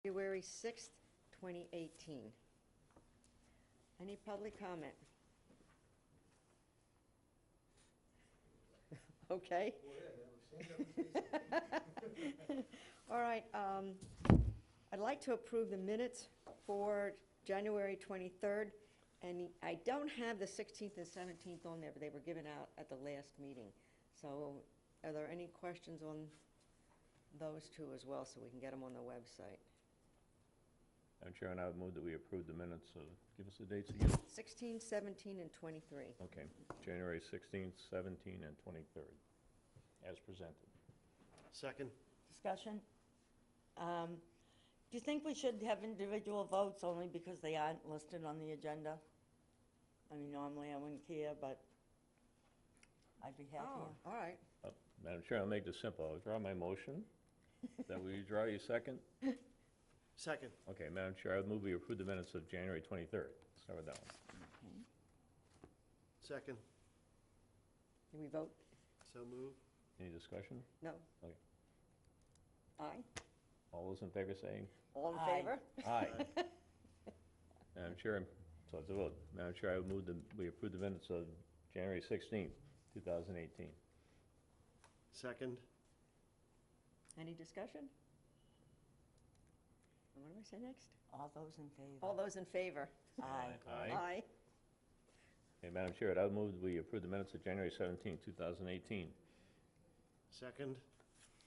February 6th, 2018. Any public comment? Okay. All right, I'd like to approve the minutes for January 23rd, and I don't have the 16th and 17th on there, but they were given out at the last meeting. So are there any questions on those two as well, so we can get them on the website? Madam Chair, and I would move that we approve the minutes. Give us the dates again. 16, 17, and 23. Okay, January 16th, 17th, and 23rd, as presented. Second. Discussion? Do you think we should have individual votes only because they aren't listed on the agenda? I mean, normally I wouldn't care, but I'd be happier. All right. Madam Chair, I'll make this simple. I'll withdraw my motion. That will you draw your second? Second. Okay, Madam Chair, I would move we approve the minutes of January 23rd. Start with that one. Okay. Second. Did we vote? So move. Any discussion? No. Okay. Aye. All those in favor saying All in Aye. favor? aye. Madam Chair, so it's a vote. Madam Chair, I would move that we approve the minutes of January 16th, 2018. Second. Any discussion? And what do I say next? All those in favor? All those in favor? Aye. Aye. Aye. Okay, Madam Chair, I would move that we approve the minutes of January 17th, 2018. Second.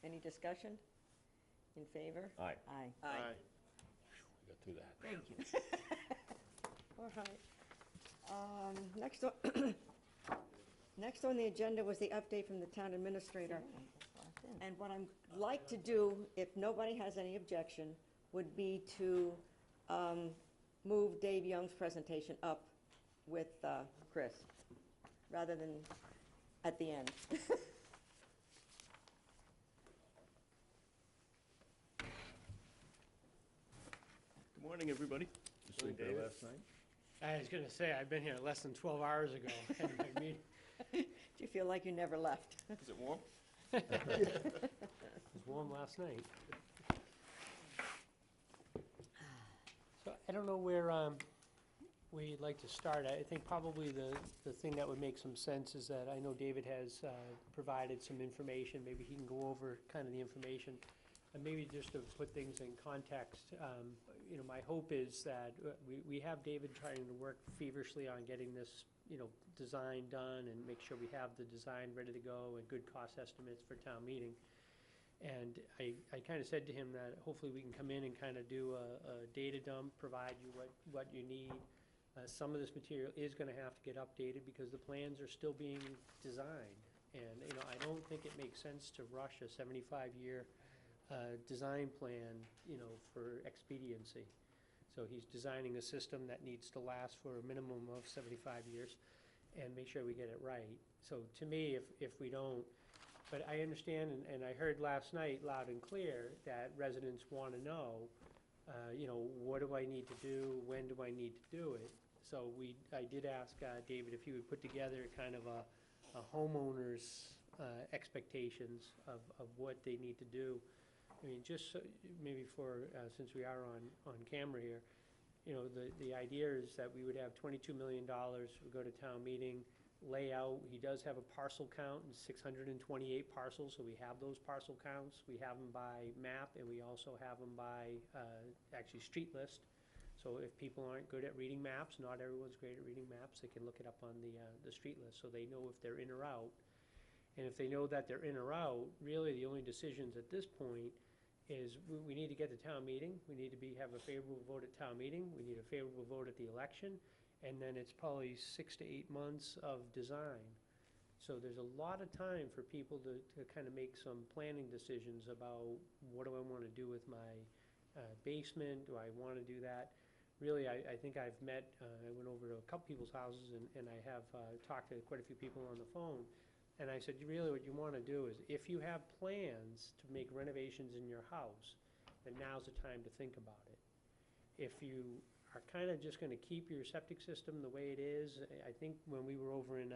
Any discussion? In favor? Aye. Aye. Aye. We got through that. Thank you. All right. Next on the agenda was the update from the town administrator. And what I'd like to do, if nobody has any objection, would be to move Dave Young's presentation up with Chris, rather than at the end. Good morning, everybody. You sleep there David. last night? I was going to say, I've been here less than 12 hours ago. And I mean, Do you feel like you never left? Is it warm? it was warm last night. So I don't know where we'd like to start. I think probably the thing that would make some sense is that I know David has provided some information. Maybe he can go over kind of the information. And maybe just to put things in context, you know, my hope is that we have David trying to work feverishly on getting this, you know, design done and make sure we have the design ready to go and good cost estimates for town meeting. And I kind of said to him that hopefully we can come in and kind of do a data dump, provide you what you need. Some of this material is going to have to get updated because the plans are still being designed. And, you know, I don't think it makes sense to rush a 75-year design plan, you know, for expediency. So he's designing a system that needs to last for a minimum of 75 years and make sure we get it right. So to me, if we don't, but I understand, and I heard last night loud and clear that residents want to know, you know, what do I need to do? When do I need to do it? So I did ask David if he would put together kind of a homeowner's expectations of what they need to do. I mean, just so, maybe for, since we are on camera here, you know, the idea is that we would have $22 million, we go to town meeting, layout. He does have a parcel count, and 628 parcels, so we have those parcel counts. We have them by map, and we also have them by, actually, street list. So if people aren't good at reading maps, not everyone's great at reading maps, they can look it up on the street list, so they know if they're in or out. And if they know that they're in or out, really the only decisions at this point is we need to get to town meeting, we need to have a favorable vote at town meeting, we need a favorable vote at the election, and then it's probably 6 to 8 months of design. So there's a lot of time for people to kind of make some planning decisions about what do I want to do with my basement, do I want to do that? Really, I think I've met, I went over to a couple people's houses and I have talked to quite a few people on the phone. And I said, really what you want to do is, if you have plans to make renovations in your house, then now's the time to think about it. If you are kind of just going to keep your septic system the way it is, I think when we were over in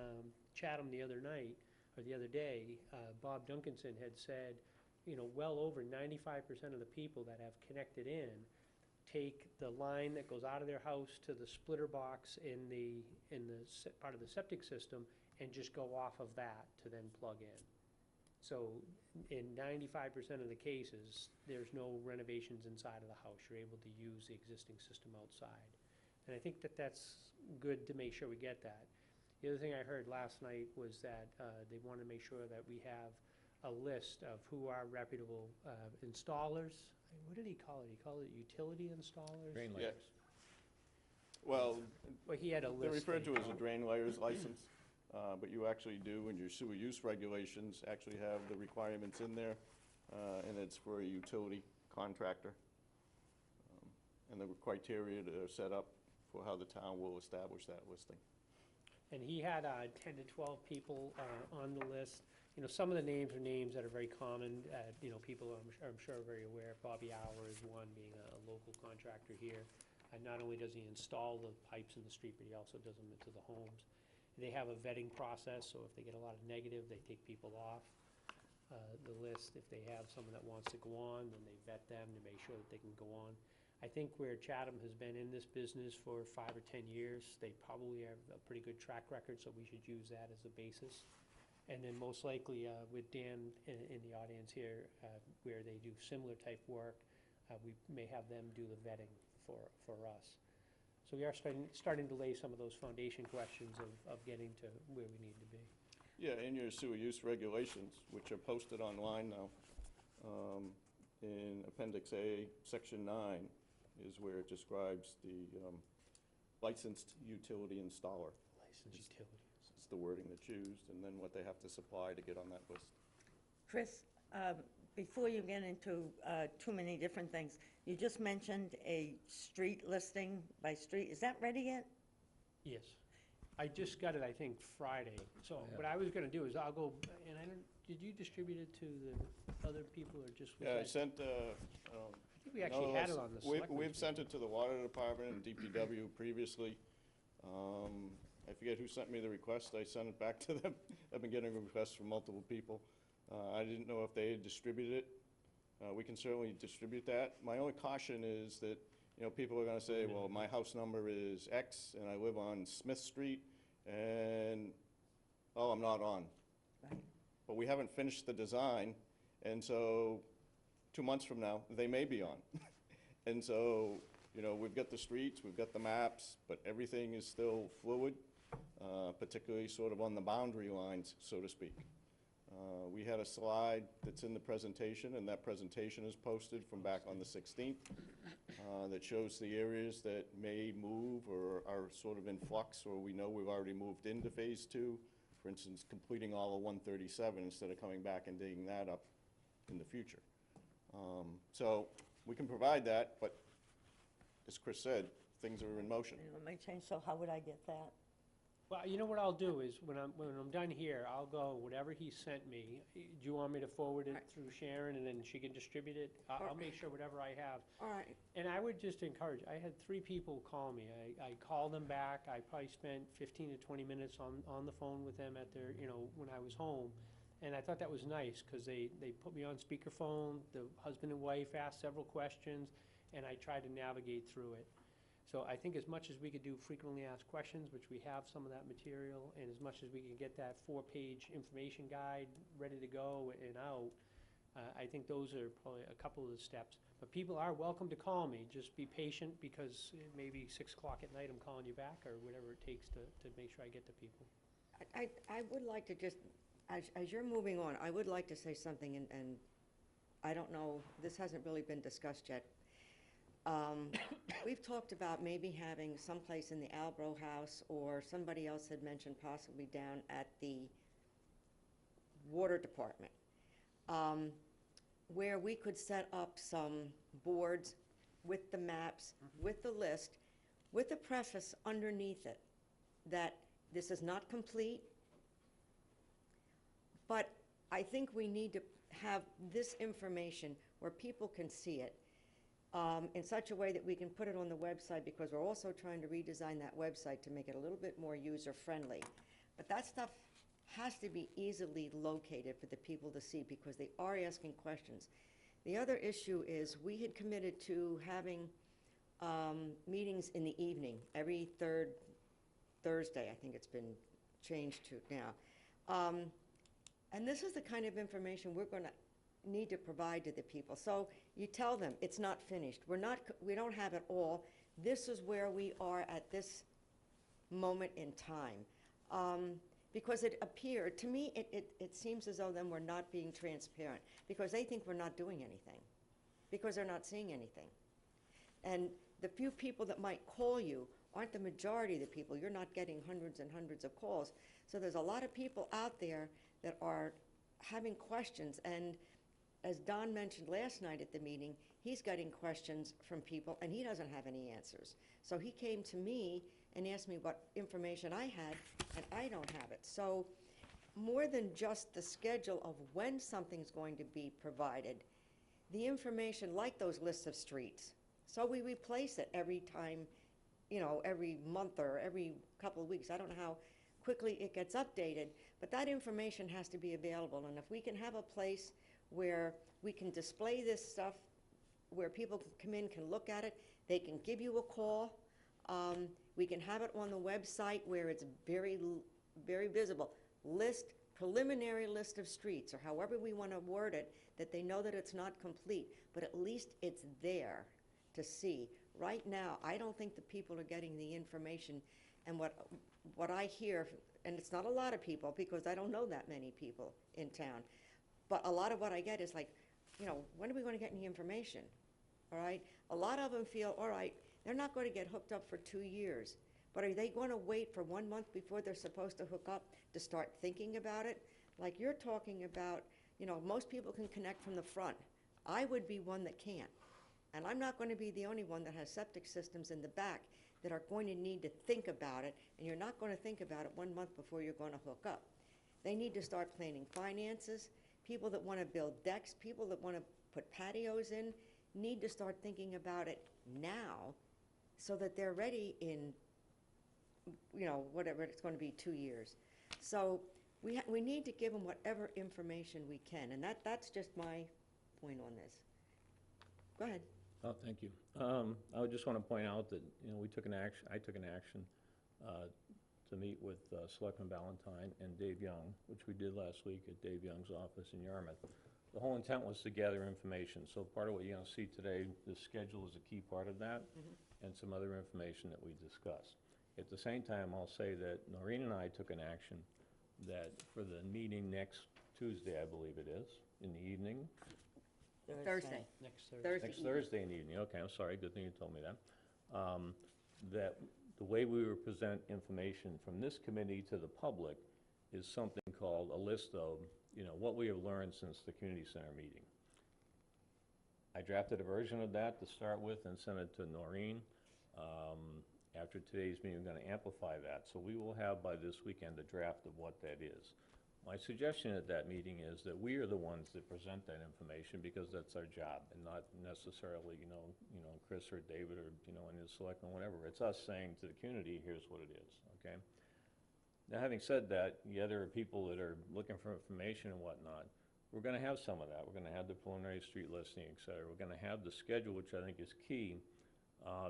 Chatham the other night, or the other day, Bob Duncanson had said, well over 95% of the people that have connected in take the line that goes out of their house to the splitter box in the part of the septic system and just go off of that to then plug in. So in 95% of the cases, there's no renovations inside of the house. You're able to use the existing system outside. And I think that that's good to make sure we get that. The other thing I heard last night was that they want to make sure that we have a list of who are reputable installers. What did he call it? He called it utility installers? Drain Yeah. layers. Well, Well, he had a they're list. referred that to he as a called. drain layers license, but you actually do, in your sewer use regulations, actually have the requirements in there, and it's for a utility contractor. And the criteria that are set up for how the town will establish that listing. And he had 10 to 12 people on the list. Some of the names are names that are very common, people I'm sure are very aware. Bobby Hour is one, being a local contractor here. And not only does he install the pipes in the street, but he also does them into the homes. They have a vetting process, so if they get a lot of negative, they take people off the list. If they have someone that wants to go on, then they vet them to make sure that they can go on. I think where Chatham has been in this business for 5 or 10 years, they probably have a pretty good track record, so we should use that as a basis. And then most likely with Dan in the audience here, where they do similar type work, we may have them do the vetting for us. So we are starting to lay some of those foundation questions of getting to where we need to be. Yeah, in your sewer use regulations, which are posted online now, in Appendix A, Section 9, is where it describes the licensed utility installer. Licensed utility. It's the wording that's used, and then what they have to supply to get on that list. Chris, before you get into too many different things, you just mentioned a street listing by street. Is that ready yet? Yes. I just got it, I think, Friday. So what I was gonna do is I'll go, and did you distribute it to the other people or just? was Yeah, I that- sent, I think we actually had it on the selectmen's We've meeting. sent it to the water department and DPW previously. I forget who sent me the request, I sent it back to them. I've been getting requests from multiple people. I didn't know if they had distributed it. We can certainly distribute that. My only caution is that, people are gonna say, well, my house number is X, and I live on Smith Street, and, oh, I'm not on. Right. But we haven't finished the design, and so 2 months from now, they may be on. And so, we've got the streets, we've got the maps, but everything is still fluid, particularly sort of on the boundary lines, so to speak. We had a slide that's in the presentation, and that presentation is posted from back on the 16th, that shows the areas that may move or are sort of in flux, or we know we've already moved into Phase 2. For instance, completing all of 137 instead of coming back and digging that up in the future. So we can provide that, but as Chris said, things are in motion. It may change, so how would I get that? Well, you know what I'll do is, when I'm done here, I'll go, whatever he sent me, do you want me to forward it Right. through Sharon, and then she can distribute it? I'll make sure whatever I have. All right, And I would just encourage, I had 3 people call me. I called them back. I probably spent 15 to 20 minutes on the phone with them at their, when I was home. And I thought that was nice, because they put me on speakerphone. The husband and wife asked several questions, and I tried to navigate through it. So I think as much as we could do frequently asked questions, which we have some of that material, and as much as we can get that 4-page information guide ready to go and out, I think those are probably a couple of the steps. But people are welcome to call me. Just be patient, because it may be 6 o'clock at night I'm calling you back, or whatever it takes to make sure I get to people. I would like to just, as you're moving on, I would like to say something, and I don't know, this hasn't really been discussed yet. We've talked about maybe having someplace in the Albro House, or somebody else had mentioned possibly down at the Water Department, where we could set up some boards with the maps, with the list, with a preface underneath it, that this is not complete, but I think we need to have this information where people can see it, in such a way that we can put it on the website, because we're also trying to redesign that website to make it a little bit more user-friendly. But that stuff has to be easily located for the people to see because they are asking questions. The other issue is we had committed to having meetings in the evening, every third Thursday, I think it's been changed to now. And this is the kind of information we're going to need to provide to the people. So you tell them it's not finished. We don't have it all. This is where we are at this moment in time. Because it appeared, to me, it seems as though then we're not being transparent because they think we're not doing anything, because they're not seeing anything. And the few people that might call you aren't the majority of the people. You're not getting hundreds and hundreds of calls. So there's a lot of people out there that are having questions. And as Don mentioned last night at the meeting, he's getting questions from people and he doesn't have any answers. So he came to me and asked me what information I had, and I don't have it. So more than just the schedule of when something's going to be provided, the information like those lists of streets. So we replace it every time, you know, every month or every couple of weeks. I don't know how quickly it gets updated, but that information has to be available. And if we can have a place where we can display this stuff, where people can come in, can look at it, they can give you a call. We can have it on the website where it's very visible. Preliminary list of streets, or however we want to word it, that they know that it's not complete, but at least it's there to see. Right now, I don't think the people are getting the information, and what I hear, and it's not a lot of people because I don't know that many people in town, but a lot of what I get is like, you know, when are we going to get any information? All right? A lot of them feel, all right, they're not going to get hooked up for 2 years, but are they going to wait for 1 month before they're supposed to hook up to start thinking about it? Like you're talking about, you know, most people can connect from the front. I would be one that can't. And I'm not going to be the only one that has septic systems in the back that are going to need to think about it, and you're not going to think about it 1 month before you're going to hook up. They need to start planning finances. People that want to build decks, people that want to put patios in, need to start thinking about it now so that they're ready in, you know, whatever it's going to be, 2 years. So we need to give them whatever information we can, and that's just my point on this. Go ahead. Oh, thank you. I would just want to point out that, you know, I took an action to meet with Selectman Ballantyne and Dave Young, which we did last week at Dave Young's office in Yarmouth. The whole intent was to gather information. So part of what you're going to see today, the schedule is a key part of that, and some other information that we discussed. At the same time, I'll say that Noreen and I took an action that for the meeting next Tuesday, I believe it is, in the evening, Thursday. Next Thursday. next Thursday in the evening, okay, I'm sorry, good thing you told me that. That the way we would present information from this committee to the public is something called a list of, you know, what we have learned since the community center meeting. I drafted a version of that to start with and sent it to Noreen. After today's meeting, we're going to amplify that. So we will have by this weekend a draft of what that is. My suggestion at that meeting is that we are the ones that present that information because that's our job, and not necessarily, you know, Chris or David or, you know, any of the selectmen, whatever. It's us saying to the community, here's what it is, okay? Now, having said that, yeah, there are people that are looking for information and whatnot. We're going to have some of that. We're going to have the preliminary street listing, et cetera. We're going to have the schedule, which I think is key,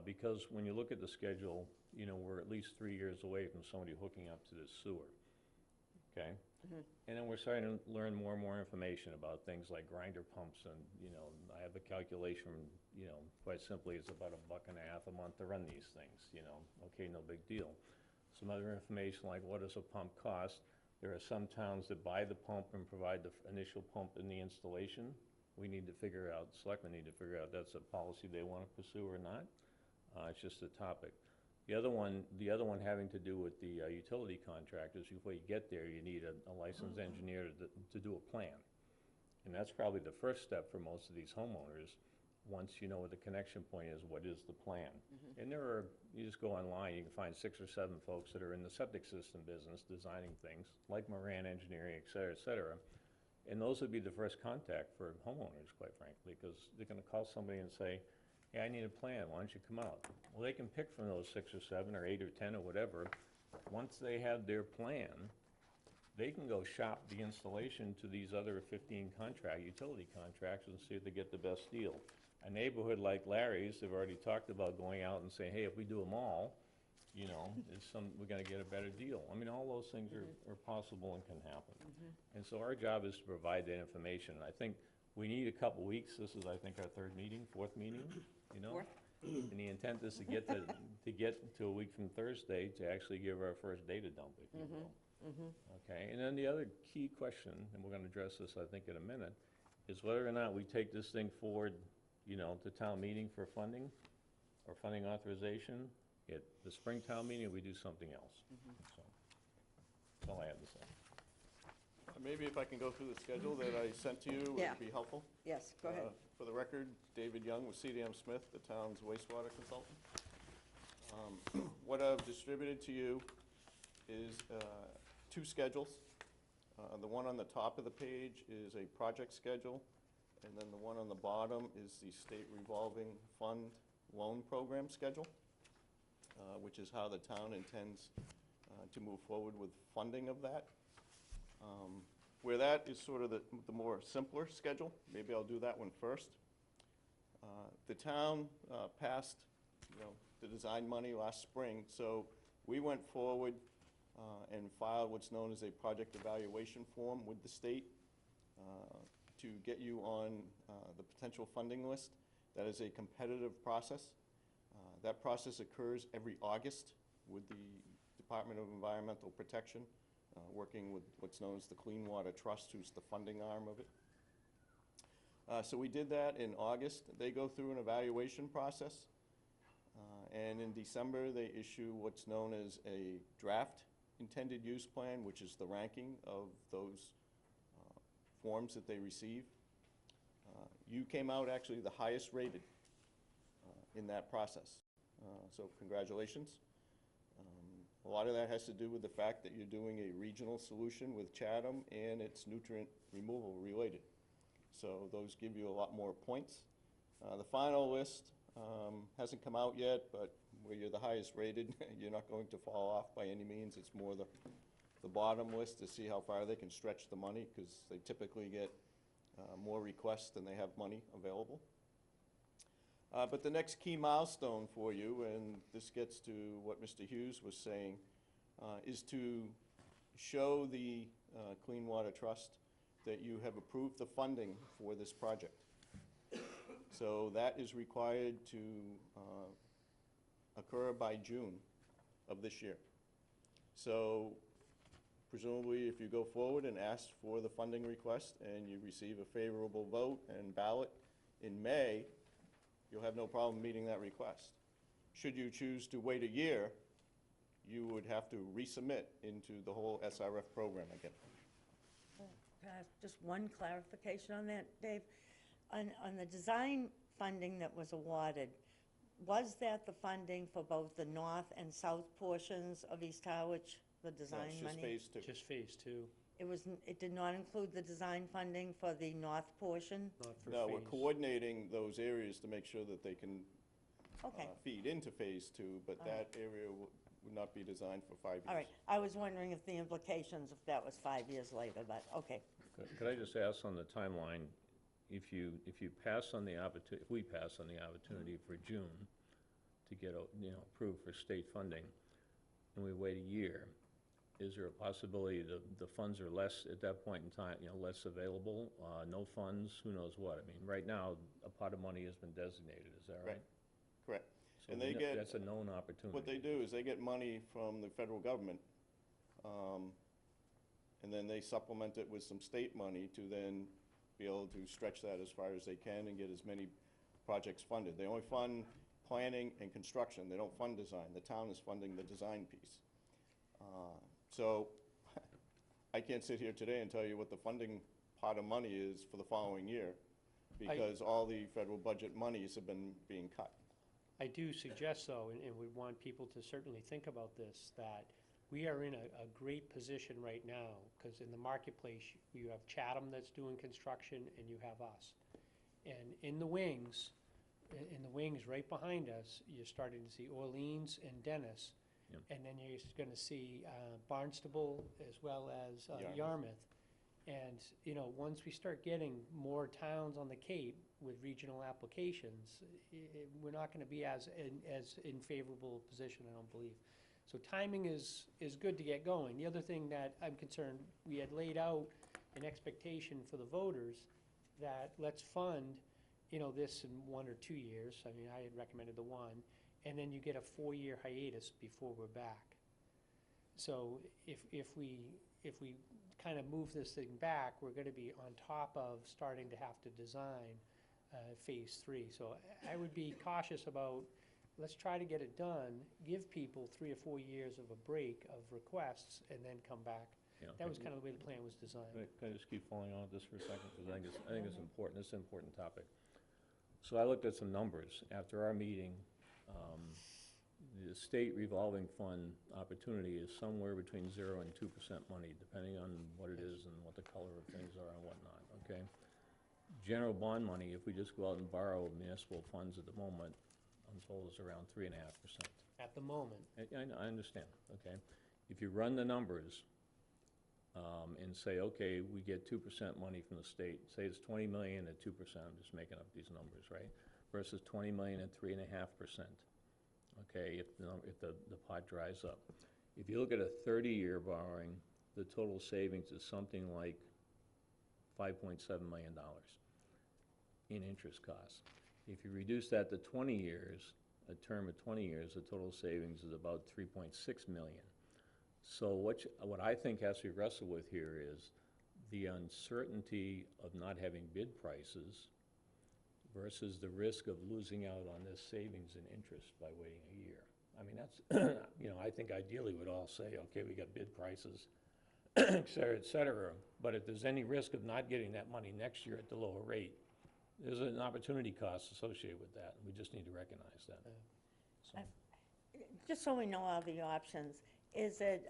because when you look at the schedule, you know, we're at least 3 years away from somebody hooking up to this sewer, okay? And then we're starting to learn more and more information about things like grinder pumps, and, you know, I have a calculation, you know, quite simply, it's about $1.50 a month to run these things, you know, okay, no big deal. Some other information like what does a pump cost? There are some towns that buy the pump and provide the initial pump in the installation. We need to figure out, selectmen need to figure out that's a policy they want to pursue or not. It's just a topic. The other one having to do with the utility contractors. Before you get there, you need a licensed engineer to do a plan. And that's probably the first step for most of these homeowners. Once you know what the connection point is, what is the plan? And there are, you just go online, you can find 6 or 7 folks that are in the septic system business designing things, like Moran Engineering, et cetera, et cetera. And those would be the first contact for homeowners, quite frankly, because they're going to call somebody and say, hey, I need a plan, why don't you come out? Well, they can pick from those 6 or 7 or 8 or 10 or whatever. Once they have their plan, they can go shop the installation to these other 15 utility contracts and see if they get the best deal. A neighborhood like Larry's, they've already talked about going out and saying, hey, if we do them all, you know, we're gonna get a better deal. I mean, all those things are possible and can happen. And so our job is to provide that information. And I think we need a couple weeks. This is, I think, our fourth meeting, you know? Fourth. And the intent is to get to a week from Thursday to actually give our first data dump, if you will. Okay, and then the other key question, and we're gonna address this, I think, in a minute, is whether or not we take this thing forward, you know, to town meeting for funding or funding authorization. At the spring town meeting, we do something else. So, that's all I have to say. Maybe if I can go through the schedule that I sent to you, Yeah. would be helpful. Yes, go ahead. For the record, David Young with CDM Smith, the town's wastewater consultant. What I've distributed to you is two schedules. The one on the top of the page is a project schedule, and then the one on the bottom is the state revolving fund loan program schedule, which is how the town intends to move forward with funding of that. Where that is sort of the more simpler schedule, maybe I'll do that one first. The town passed, you know, the design money last spring, so we went forward and filed what's known as a project evaluation form with the state to get you on the potential funding list. That is a competitive process. That process occurs every August with the Department of Environmental Protection, working with what's known as the Clean Water Trust, who's the funding arm of it. So we did that in August. They go through an evaluation process. And in December, they issue what's known as a draft intended use plan, which is the ranking of those forms that they receive. You came out actually the highest rated in that process. So congratulations. A lot of that has to do with the fact that you're doing a regional solution with Chatham and it's nutrient removal related. So those give you a lot more points. The final list hasn't come out yet, but where you're the highest rated, you're not going to fall off by any means. It's more the bottom list to see how far they can stretch the money, because they typically get more requests than they have money available. But the next key milestone for you, and this gets to what Mr. Hughes was saying, is to show the Clean Water Trust that you have approved the funding for this project. So that is required to occur by June of this year. So presumably, if you go forward and ask for the funding request and you receive a favorable vote and ballot in May, you'll have no problem meeting that request. Should you choose to wait a year, you would have to resubmit into the whole SRF program again. Can I ask just one clarification on that, Dave? On the design funding that was awarded, was that the funding for both the north and south portions of East Harwich, the design That's money? just phase two. Just phase two, It did not include the design funding for the north portion? not for No, we're phase. coordinating those areas to make sure that they can Okay, feed into phase two, but that area would not be designed for 5 years. all right. I was wondering if the implications, if that was 5 years later, but, okay. Could I just ask on the timeline, if you pass on the opportunity, if we pass on the opportunity for June to get, you know, approved for state funding, and we wait a year, is there a possibility the funds are less at that point in time, you know, less available, no funds, who knows what? I mean, right now, a pot of money has been designated, is that right? Correct. So And they get- that's a known opportunity. What they do is they get money from the federal government, and then they supplement it with some state money to then be able to stretch that as far as they can and get as many projects funded. They only fund planning and construction. They don't fund design. The town is funding the design piece. So I can't sit here today and tell you what the funding pot of money is for the following year, because all the federal budget monies have been being cut. I do suggest, though, and we want people to certainly think about this, that we are in a great position right now, because in the marketplace, you have Chatham that's doing construction, and you have us. And in the wings right behind us, you're starting to see Orleans and Dennis, Yeah. And then you're gonna see Barnstable as well as Yarmouth. And, you know, once we start getting more towns on the Cape with regional applications, we're not gonna be as in favorable a position, I don't believe. So timing is good to get going. The other thing that I'm concerned, we had laid out an expectation for the voters that let's fund, you know, this in 1 or 2 years. I mean, I had recommended the 1, and then you get a 4-year hiatus before we're back. So if we kind of move this thing back, we're gonna be on top of starting to have to design phase 3. So I would be cautious about, let's try to get it done, give people 3 or 4 years of a break of requests, and then come back. Yeah. That was kind of the way the plan was designed. Can I just keep following on with this for a second? Because I think it's important, it's an important topic. So I looked at some numbers. After our meeting, the state revolving fund opportunity is somewhere between 0 and 2% money, depending on what it is and what the color of things are and whatnot, okay? General bond money, if we just go out and borrow municipal funds at the moment, I'm told is around 3.5%. At the moment. I understand, okay? If you run the numbers and say, okay, we get 2% money from the state, say it's 20 million at 2%, I'm just making up these numbers, right? Versus 20 million at 3.5%, okay, if the pot dries up. If you look at a 30-year borrowing, the total savings is something like $5.7 million in interest costs. If you reduce that to 20 years, a term of 20 years, the total savings is about 3.6 million. So what I think has to be wrestled with here is the uncertainty of not having bid prices versus the risk of losing out on this savings in interest by waiting a year. I mean, that's, you know, I think ideally we'd all say, okay, we got bid prices, et cetera, but if there's any risk of not getting that money next year at the lower rate, there's an opportunity cost associated with that, and we just need to recognize that. So. Just so we know all the options, is it,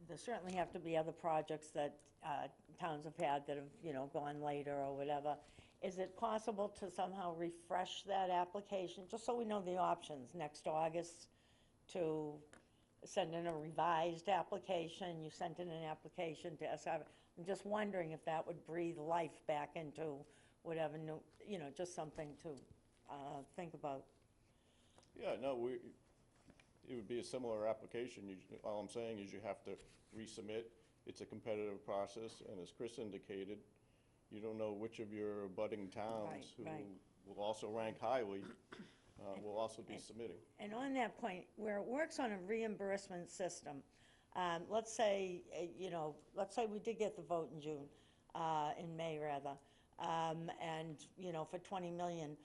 there certainly have to be other projects that towns have had that have, you know, gone later or whatever. Is it possible to somehow refresh that application, just so we know the options, next August, to send in a revised application? You sent in an application to SR. I'm just wondering if that would breathe life back into whatever new, you know, just something to think about. Yeah, no, it would be a similar application. All I'm saying is you have to resubmit. It's a competitive process, and as Chris indicated, you don't know which of your budding towns who Right. will also rank highly will also be submitting. And on that point, where it works on a reimbursement system, let's say, you know, let's say we did get the vote in June, in May rather, and, you know, for 20 million,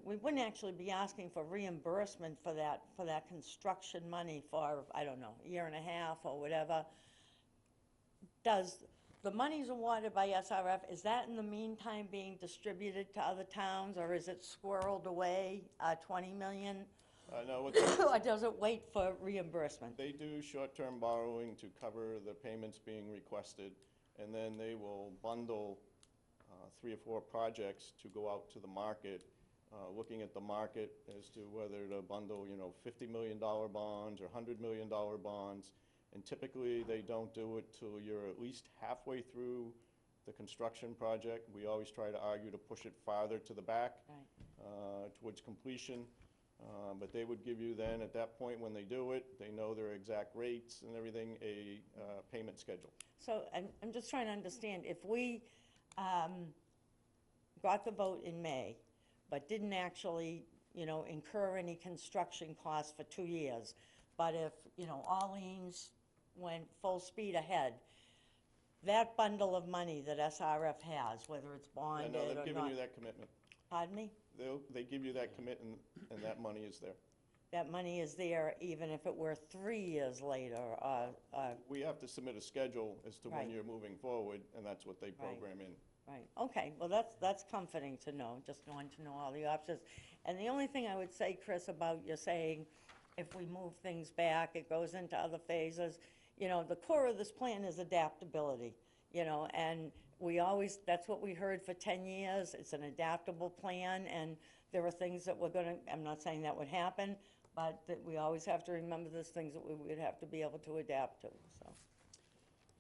we wouldn't actually be asking for reimbursement for that construction money for, I don't know, a year and a half or whatever. Does the money's awarded by SRF, is that in the meantime being distributed to other towns, or is it squirreled away, 20 million? No, Or does it wait for reimbursement? they do short-term borrowing to cover the payments being requested, and then they will bundle 3 or 4 projects to go out to the market, looking at the market as to whether to bundle, you know, $50 million bonds or $100 million bonds. And typically, they don't do it till you're at least halfway through the construction project. We always try to argue to push it farther to the back, Right. towards completion. But they would give you then, at that point when they do it, they know their exact rates and everything, a payment schedule. So I'm just trying to understand, if we got the vote in May, but didn't actually, you know, incur any construction costs for 2 years, but if, you know, Orleans went full speed ahead, that bundle of money that SRF has, whether it's Yeah, bonded no, or they've not. given you that commitment. Pardon me? They give you that commitment, and that money is there. That money is there even if it were 3 years later, We have to submit a schedule as to when Right. you're moving forward, and that's what they Right. program in. right, okay, well, that's comforting to know, just wanting to know all the options. And the only thing I would say, Chris, about you saying, if we move things back, it goes into other phases, you know, the core of this plan is adaptability, you know, and we always, that's what we heard for 10 years, it's an adaptable plan, and there are things that we're gonna, I'm not saying that would happen, but that we always have to remember there's things that we would have to be able to adapt to, so.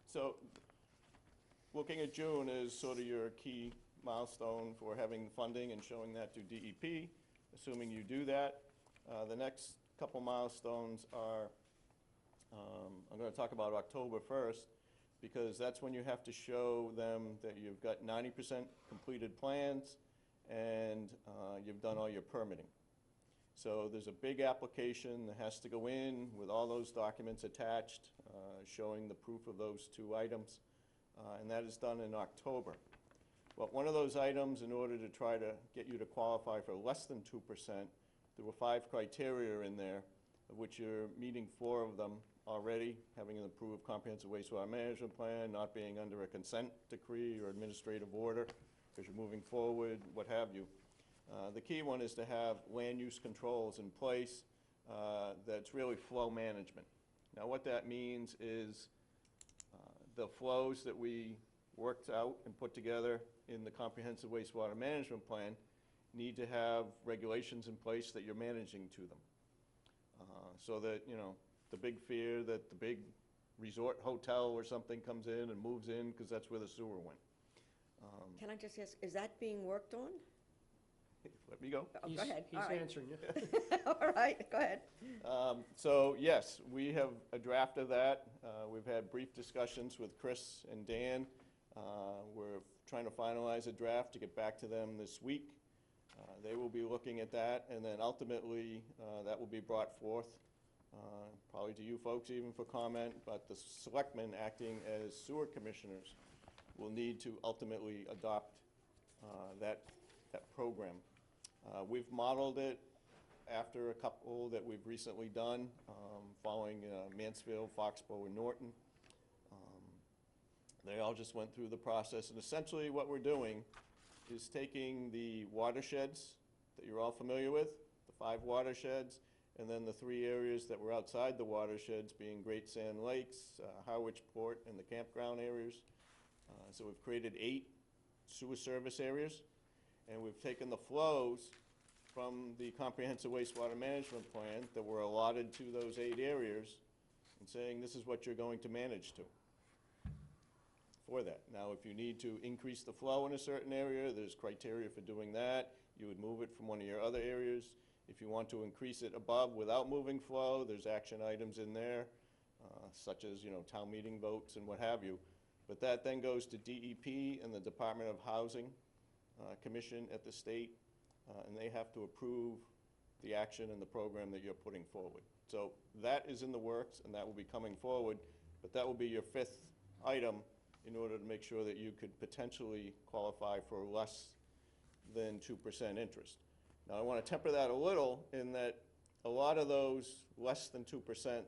So, looking at June is sort of your key milestone for having funding and showing that to DEP. Assuming you do that, the next couple milestones are, I'm gonna talk about October 1st, because that's when you have to show them that you've got 90% completed plans and you've done all your permitting. So there's a big application that has to go in with all those documents attached, showing the proof of those two items, and that is done in October. But one of those items, in order to try to get you to qualify for less than 2%, there were 5 criteria in there, of which you're meeting 4 of them already, having an approved comprehensive wastewater management plan, not being under a consent decree or administrative order, because you're moving forward, what have you. The key one is to have land use controls in place that's really flow management. Now what that means is the flows that we worked out and put together in the comprehensive wastewater management plan need to have regulations in place that you're managing to them. So that, you know, the big fear that the big resort hotel or something comes in and moves in because that's where the sewer went. Can I just ask, is that being worked on? Let me go. Oh, go ahead. He's All right. answering you. All right, go ahead. So yes, we have a draft of that. We've had brief discussions with Chris and Dan. We're trying to finalize a draft to get back to them this week. They will be looking at that, and then ultimately that will be brought forth, probably to you folks even for comment, but the selectmen acting as sewer commissioners will need to ultimately adopt that program. We've modeled it after a couple that we've recently done, following Mansfield, Foxborough, and Norton. They all just went through the process, and essentially what we're doing is taking the watersheds that you're all familiar with, the 5 watersheds, and then the 3 areas that were outside the watersheds, being Great Sand Lakes, Harwich Port, and the campground areas. So we've created 8 sewer service areas, and we've taken the flows from the comprehensive wastewater management plan that were allotted to those 8 areas and saying this is what you're going to manage to for that. Now, if you need to increase the flow in a certain area, there's criteria for doing that. You would move it from one of your other areas. If you want to increase it above without moving flow, there's action items in there, such as, you know, town meeting votes and what have you. But that then goes to DEP and the Department of Housing Commission at the state, and they have to approve the action and the program that you're putting forward. So that is in the works, and that will be coming forward, but that will be your 5th item in order to make sure that you could potentially qualify for less than 2% interest. Now, I want to temper that a little in that a lot of those less than 2%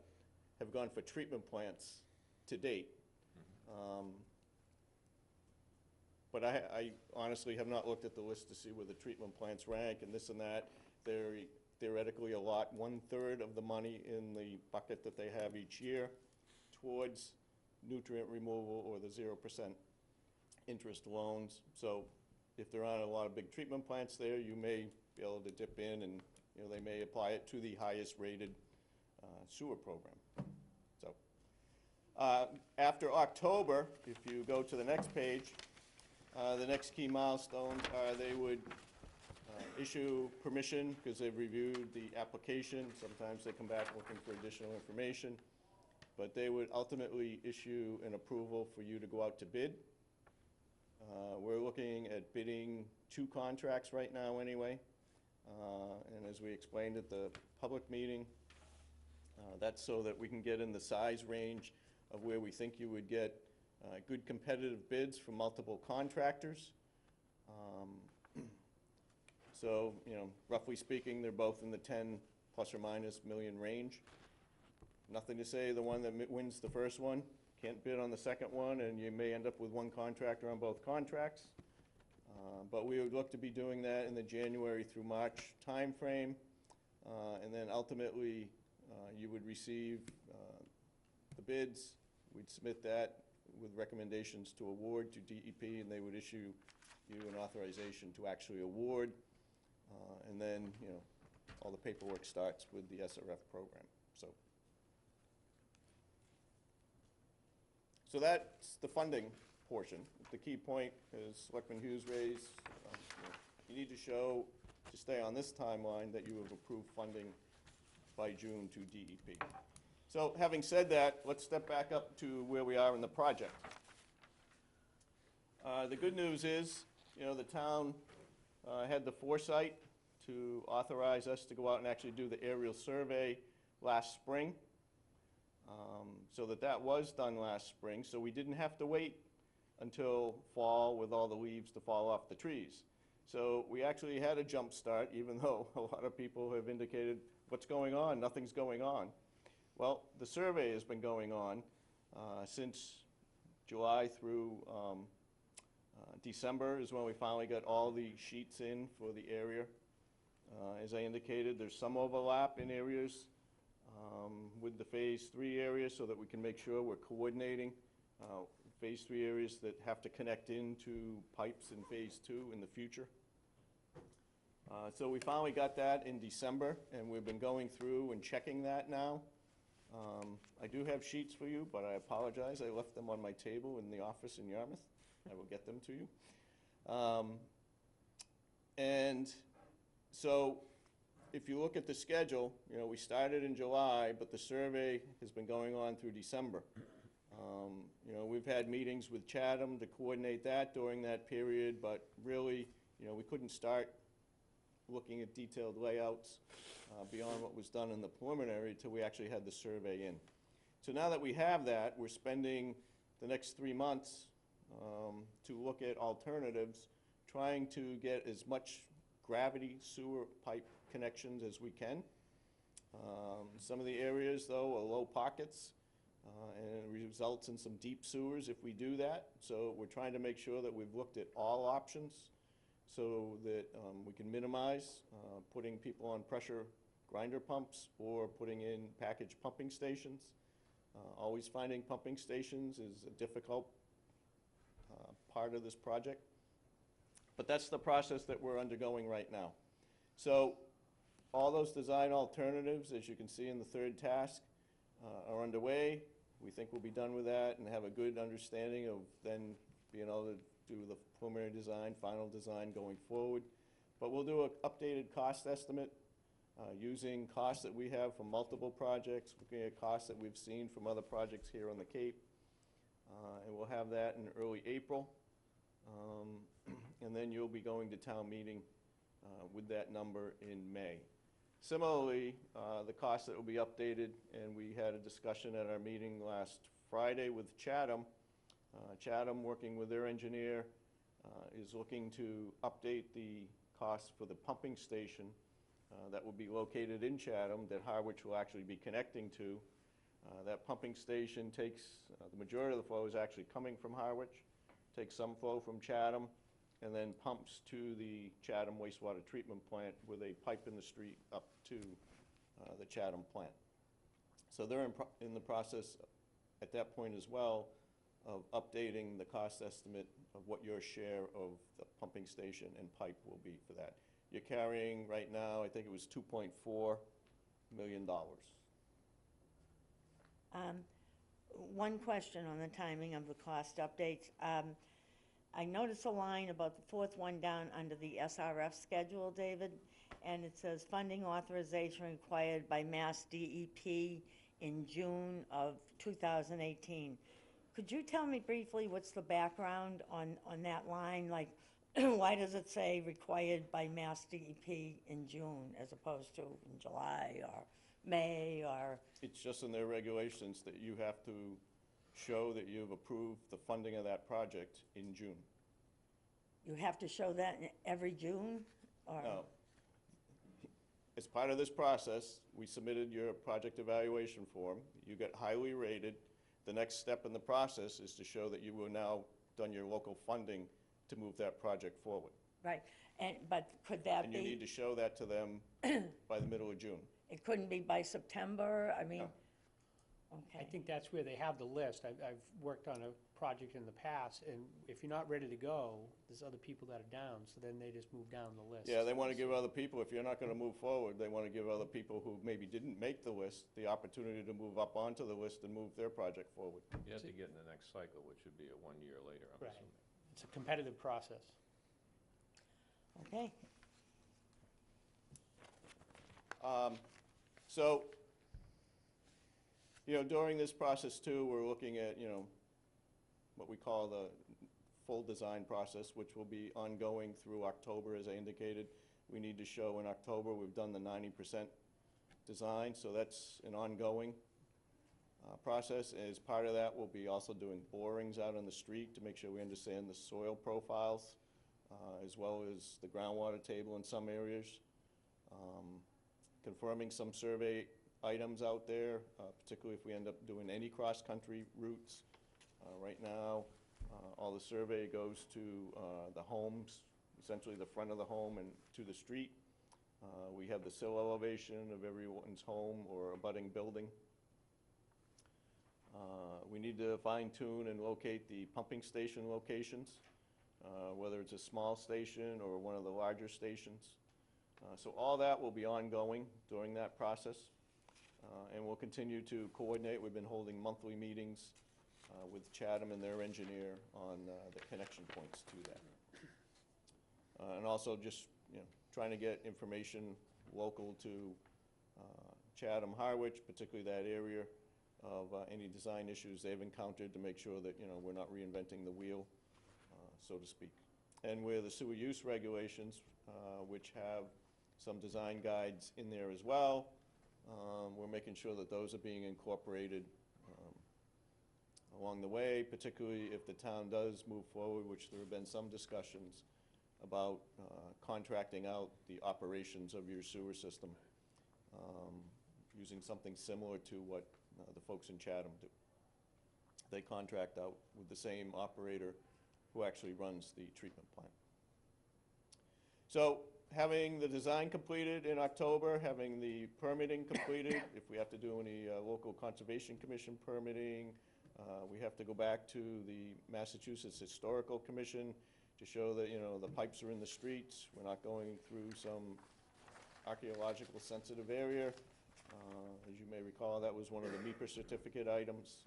have gone for treatment plants to date. But I honestly have not looked at the list to see where the treatment plants rank and this and that. They theoretically allot 1/3 of the money in the bucket that they have each year towards nutrient removal or the 0% interest loans. So if there aren't a lot of big treatment plants there, you may be able to dip in and, you know, they may apply it to the highest rated sewer program. So after October, if you go to the next page, the next key milestones are they would issue permission because they've reviewed the application. Sometimes they come back looking for additional information. But they would ultimately issue an approval for you to go out to bid. We're looking at bidding 2 contracts right now anyway. And as we explained at the public meeting, that's so that we can get in the size range of where we think you would get good competitive bids from multiple contractors. So, you know, roughly speaking, they're both in the 10 plus or minus million range. Nothing to say the one that wins the first one can't bid on the second one, and you may end up with one contractor on both contracts. But we would look to be doing that in the January through March timeframe. And then ultimately, you would receive the bids. We'd submit that with recommendations to award to DEP, and they would issue you an authorization to actually award. And then, you know, all the paperwork starts with the SRF program, so. So that's the funding portion. The key point, as Selectman Hughes raised, you need to show, to stay on this timeline, that you have approved funding by June to DEP. So having said that, let's step back up to where we are in the project. The good news is, the town had the foresight to authorize us to go out and actually do the aerial survey last spring. So that was done last spring, so we didn't have to wait until fall with all the leaves to fall off the trees. So we actually had a jump start, even though a lot of people have indicated, what's going on? Nothing's going on. Well, the survey has been going on since July through December is when we finally got all the sheets in for the area. As I indicated, there's some overlap in areas with the Phase 3 area so that we can make sure we're coordinating Phase 3 areas that have to connect into pipes in Phase 2 in the future. So we finally got that in December, and we've been going through and checking that now. I do have sheets for you, but I apologize. I left them on my table in the office in Yarmouth. I will get them to you. And so if you look at the schedule, we started in July, but the survey has been going on through December. We've had meetings with Chatham to coordinate that during that period, but really, we couldn't start looking at detailed layouts beyond what was done in the preliminary till we actually had the survey in. So now that we have that, we're spending the next 3 months to look at alternatives, trying to get as much gravity sewer pipe connections as we can. Some of the areas, though, are low pockets, and it results in some deep sewers if we do that. So we're trying to make sure that we've looked at all options so that we can minimize putting people on pressure grinder pumps or putting in package pumping stations. Always finding pumping stations is a difficult part of this project. But that's the process that we're undergoing right now. So all those design alternatives, as you can see in the third task, are underway. We think we'll be done with that and have a good understanding of then being able to do the preliminary design, final design going forward. But we'll do an updated cost estimate using costs that we have from multiple projects, looking at costs that we've seen from other projects here on the Cape. And we'll have that in early April. And then you'll be going to town meeting with that number in May. Similarly, the costs that will be updated, and we had a discussion at our meeting last Friday with Chatham. Chatham, working with their engineer, is looking to update the cost for the pumping station that will be located in Chatham that Harwich will actually be connecting to. That pumping station takes, the majority of the flow is actually coming from Harwich, takes some flow from Chatham, and then pumps to the Chatham Wastewater Treatment Plant with a pipe in the street up to the Chatham plant. So they're in the process at that point as well of updating the cost estimate of what your share of the pumping station and pipe will be for that. You're carrying right now, I think it was $2.4 million. One question on the timing of the cost updates. I noticed a line about the fourth one down under the SRF schedule, David, and it says funding authorization required by Mass DEP in June of 2018. Could you tell me briefly what's the background on that line? Like, why does it say required by Mass DEP in June as opposed to in July or May or? It's just in their regulations that you have to show that you've approved the funding of that project in June. You have to show that every June? Or? No. As part of this process, we submitted your project evaluation form. You got highly rated. The next step in the process is to show that you will now done your local funding to move that project forward. Right, but could that And be? you need to show that to them by the middle of June. It couldn't be by September? I mean, No. I Okay. think that's where they have the list. I've worked on a project in the past, and if you're not ready to go, there's other people that are down, so then they just move down the list. Yeah, they want to give other people, if you're not going to move forward, they want to give other people who maybe didn't make the list the opportunity to move up onto the list and move their project forward. You have to get in the next cycle, which would be 1 year later, I'm Right. assuming. It's a competitive process. Okay. So, during this process too, we're looking at, what we call the full design process, which will be ongoing through October, as I indicated. We need to show in October, we've done the 90% design, so that's an ongoing process. As part of that, we'll be also doing borings out on the street to make sure we understand the soil profiles, as well as the groundwater table in some areas. Confirming some survey items out there, particularly if we end up doing any cross-country routes. Right now, all the survey goes to the homes, essentially the front of the home and to the street. We have the sill elevation of everyone's home or abutting building. We need to fine-tune and locate the pumping station locations, whether it's a small station or one of the larger stations. So all that will be ongoing during that process, and we'll continue to coordinate. We've been holding monthly meetings with Chatham and their engineer on the connection points to that. And also just, trying to get information local to Chatham, Harwich, particularly that area, of any design issues they've encountered to make sure that, we're not reinventing the wheel, so to speak. And where the sewer use regulations, which have some design guides in there as well, we're making sure that those are being incorporated along the way, particularly if the town does move forward, which there have been some discussions about contracting out the operations of your sewer system, using something similar to what the folks in Chatham do. They contract out with the same operator who actually runs the treatment plant. So having the design completed in October, having the permitting completed, if we have to do any local conservation commission permitting, we have to go back to the Massachusetts Historical Commission to show that, the pipes are in the streets. We're not going through some archaeological sensitive area. As you may recall, that was one of the MEPR certificate items.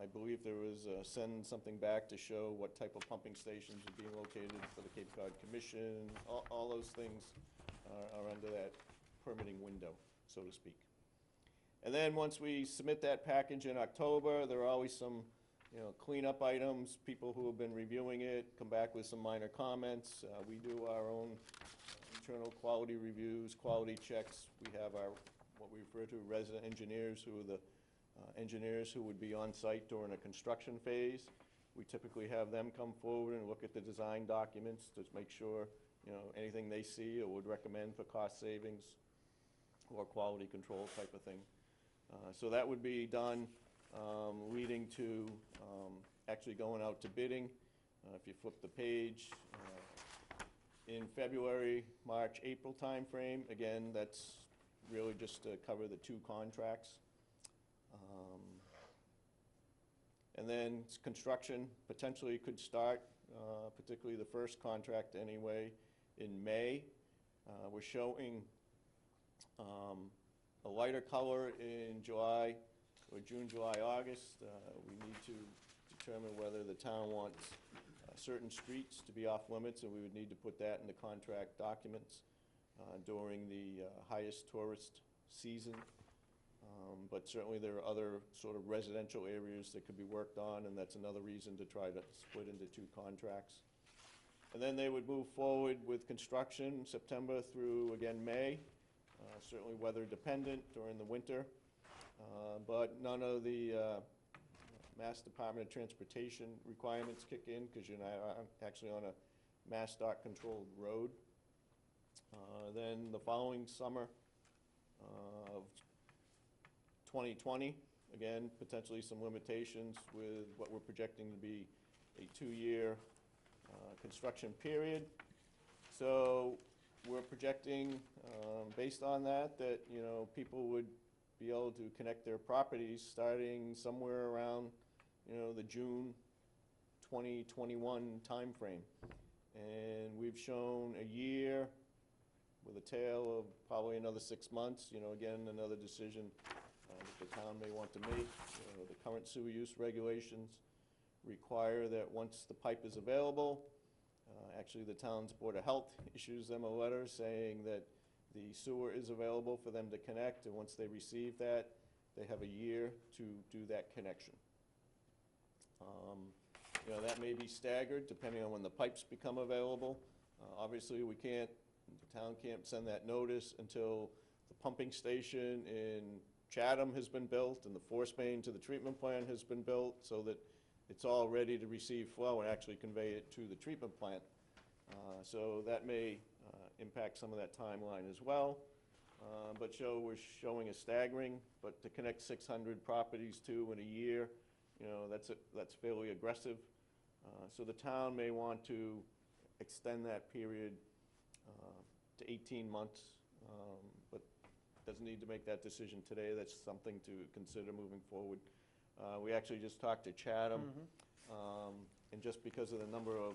I believe there was send something back to show what type of pumping stations are being located for the Cape Cod Commission. All those things are under that permitting window, so to speak. And then once we submit that package in October, there are always some, cleanup items. People who have been reviewing it come back with some minor comments. We do our own internal quality reviews, quality checks. We have our, what we refer to resident engineers, who are the engineers who would be on site during a construction phase. We typically have them come forward and look at the design documents to make sure, anything they see or would recommend for cost savings or quality control type of thing. So that would be done, leading to actually going out to bidding. If you flip the page, in February, March, April timeframe, again, that's really just to cover the 2 contracts. And then construction potentially could start, particularly the first contract anyway, in May. We're showing a lighter color in July, or June, July, August. We need to determine whether the town wants certain streets to be off limits, and we would need to put that in the contract documents during the highest tourist season. But certainly there are other sort of residential areas that could be worked on, and that's another reason to try to split into 2 contracts. And then they would move forward with construction September through, again, May. Certainly weather dependent during the winter, but none of the Mass Department of Transportation requirements kick in, because you're not actually on a Mass DOT controlled road. Then the following summer of 2020, again, potentially some limitations with what we're projecting to be a 2-year construction period. So we're projecting, based on that, people would be able to connect their properties starting somewhere around, the June 2021 timeframe. And we've shown a year with a tail of probably another 6 months. Again, another decision that the town may want to make. The current sewer use regulations require that once the pipe is available, actually the town's Board of Health issues them a letter saying that the sewer is available for them to connect, and once they receive that, they have a year to do that connection. That may be staggered depending on when the pipes become available. Obviously, the town can't send that notice until the pumping station in Chatham has been built and the force main to the treatment plant has been built, so that it's all ready to receive flow and actually convey it to the treatment plant. So that may impact some of that timeline as well. But we're showing a staggering, but to connect 600 properties in a year, that's fairly aggressive. So the town may want to extend that period to 18 months, but doesn't need to make that decision today. That's something to consider moving forward. We actually just talked to Chatham, and just because of the number of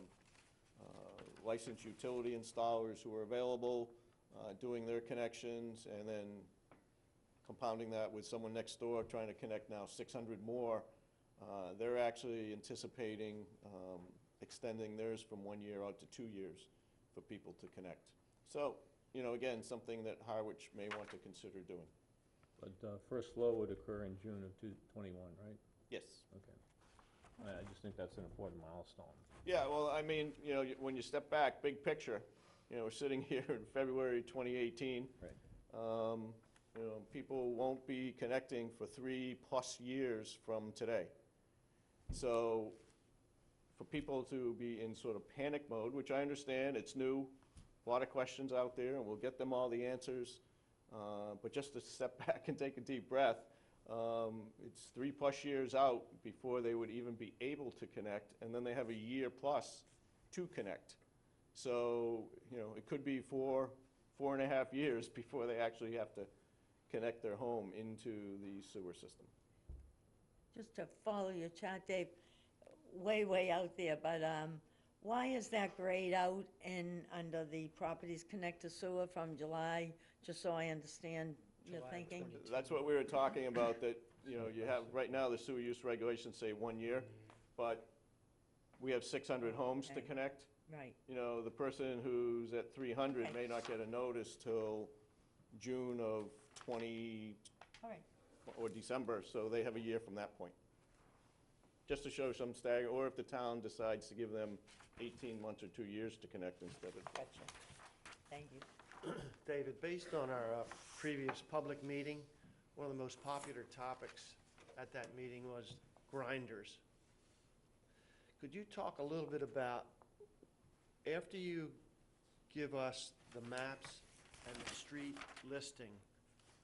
licensed utility installers who are available, doing their connections, and then compounding that with someone next door trying to connect now 600 more, they're actually anticipating extending theirs from 1 year out to 2 years for people to connect. So, again, something that Harwich may want to consider doing. But first flow would occur in June of 2021, right? Yes. Okay. I just think that's an important milestone. Yeah, well, I mean, when you step back, big picture, we're sitting here in February 2018. Right. People won't be connecting for 3+ years from today. So for people to be in sort of panic mode, which I understand, it's new, a lot of questions out there, and we'll get them all the answers. But just to step back and take a deep breath, it's 3+ years out before they would even be able to connect, and then they have a year plus to connect. So, it could be 4.5 years before they actually have to connect their home into the sewer system. Just to follow your chart, Dave, way out there, but why is that grayed out under the properties connect to sewer from July, just so I understand your July of thinking? 22. That's what we were talking about, that, you have, right now, the sewer use regulations say 1 year, but we have 600 homes to Okay. connect. Right, The person who's at 300 may not get a notice till June of 20, all right. or December, so they have a year from that point. Just to show some stagger, or if the town decides to give them 18 months or 2 years to connect instead of. Gotcha. Thank you. David, based on our previous public meeting, one of the most popular topics at that meeting was grinders. Could you talk a little bit about, after you give us the maps and the street listing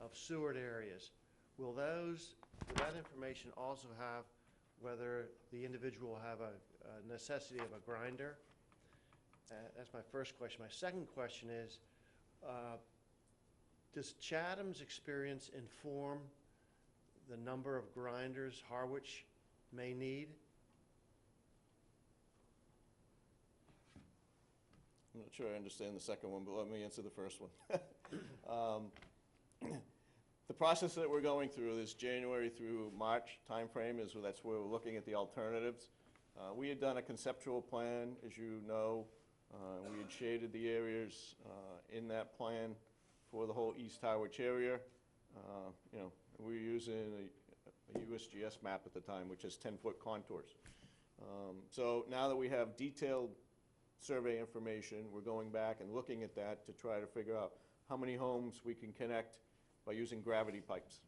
of sewered areas, will that information also have whether the individual will have a necessity of a grinder? That's my first question. My second question is, does Chatham's experience inform the number of grinders Harwich may need? I'm not sure I understand the second one, but let me answer the first one. The process that we're going through, this January through March timeframe, that's where we're looking at the alternatives. We had done a conceptual plan, as you know. We had shaded the areas in that plan for the whole East Harwich area. We were using a USGS map at the time, which has 10-foot contours. So now that we have detailed survey information, we're going back and looking at that to try to figure out how many homes we can connect by using gravity pipes.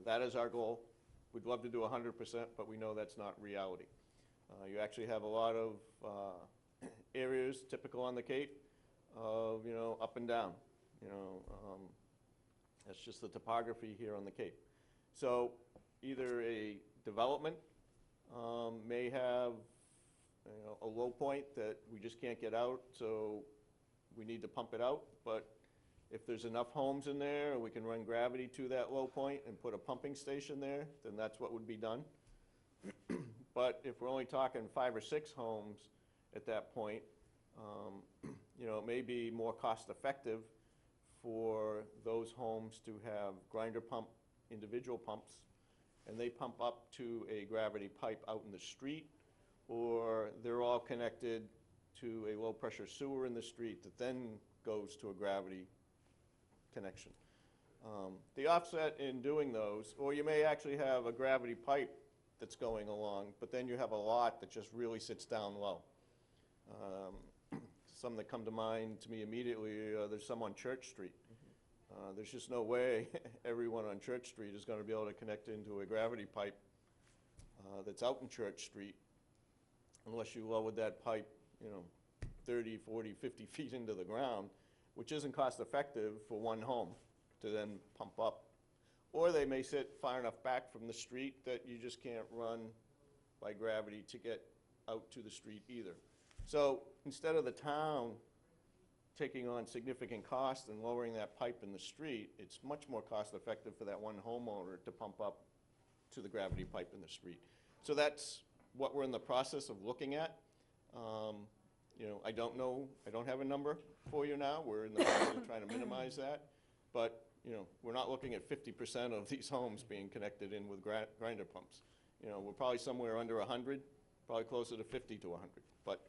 That is our goal. We'd love to do 100%, but we know that's not reality. You actually have a lot of areas typical on the Cape of, up and down. That's just the topography here on the Cape. So either a development may have a low point that we just can't get out, so we need to pump it out, but If there's enough homes in there, and we can run gravity to that low point and put a pumping station there, then that's what would be done. But if we're only talking 5 or 6 homes at that point, you know, it may be more cost-effective for those homes to have grinder pump, individual pumps, and they pump up to a gravity pipe out in the street, or they're all connected to a low-pressure sewer in the street that then goes to a gravity connection. The offset in doing those, or you may actually have a gravity pipe that's going along, but then you have a lot that just really sits down low. Some that come to mind to me immediately, there's some on Church Street. There's just no way everyone on Church Street is going to be able to connect into a gravity pipe that's out in Church Street unless you lowered that pipe, you know, 30, 40, 50 feet into the ground, which isn't cost effective for one home to then pump up. Or they may sit far enough back from the street that you just can't run by gravity to get out to the street either. So instead of the town taking on significant cost and lowering that pipe in the street, it's much more cost effective for that one homeowner to pump up to the gravity pipe in the street. So that's what we're in the process of looking at. You know, I don't know, I don't have a number for you now. We're in the process of trying to minimize that. But, you know, we're not looking at 50% of these homes being connected in with grinder pumps. You know, we're probably somewhere under 100, probably closer to 50 to 100. But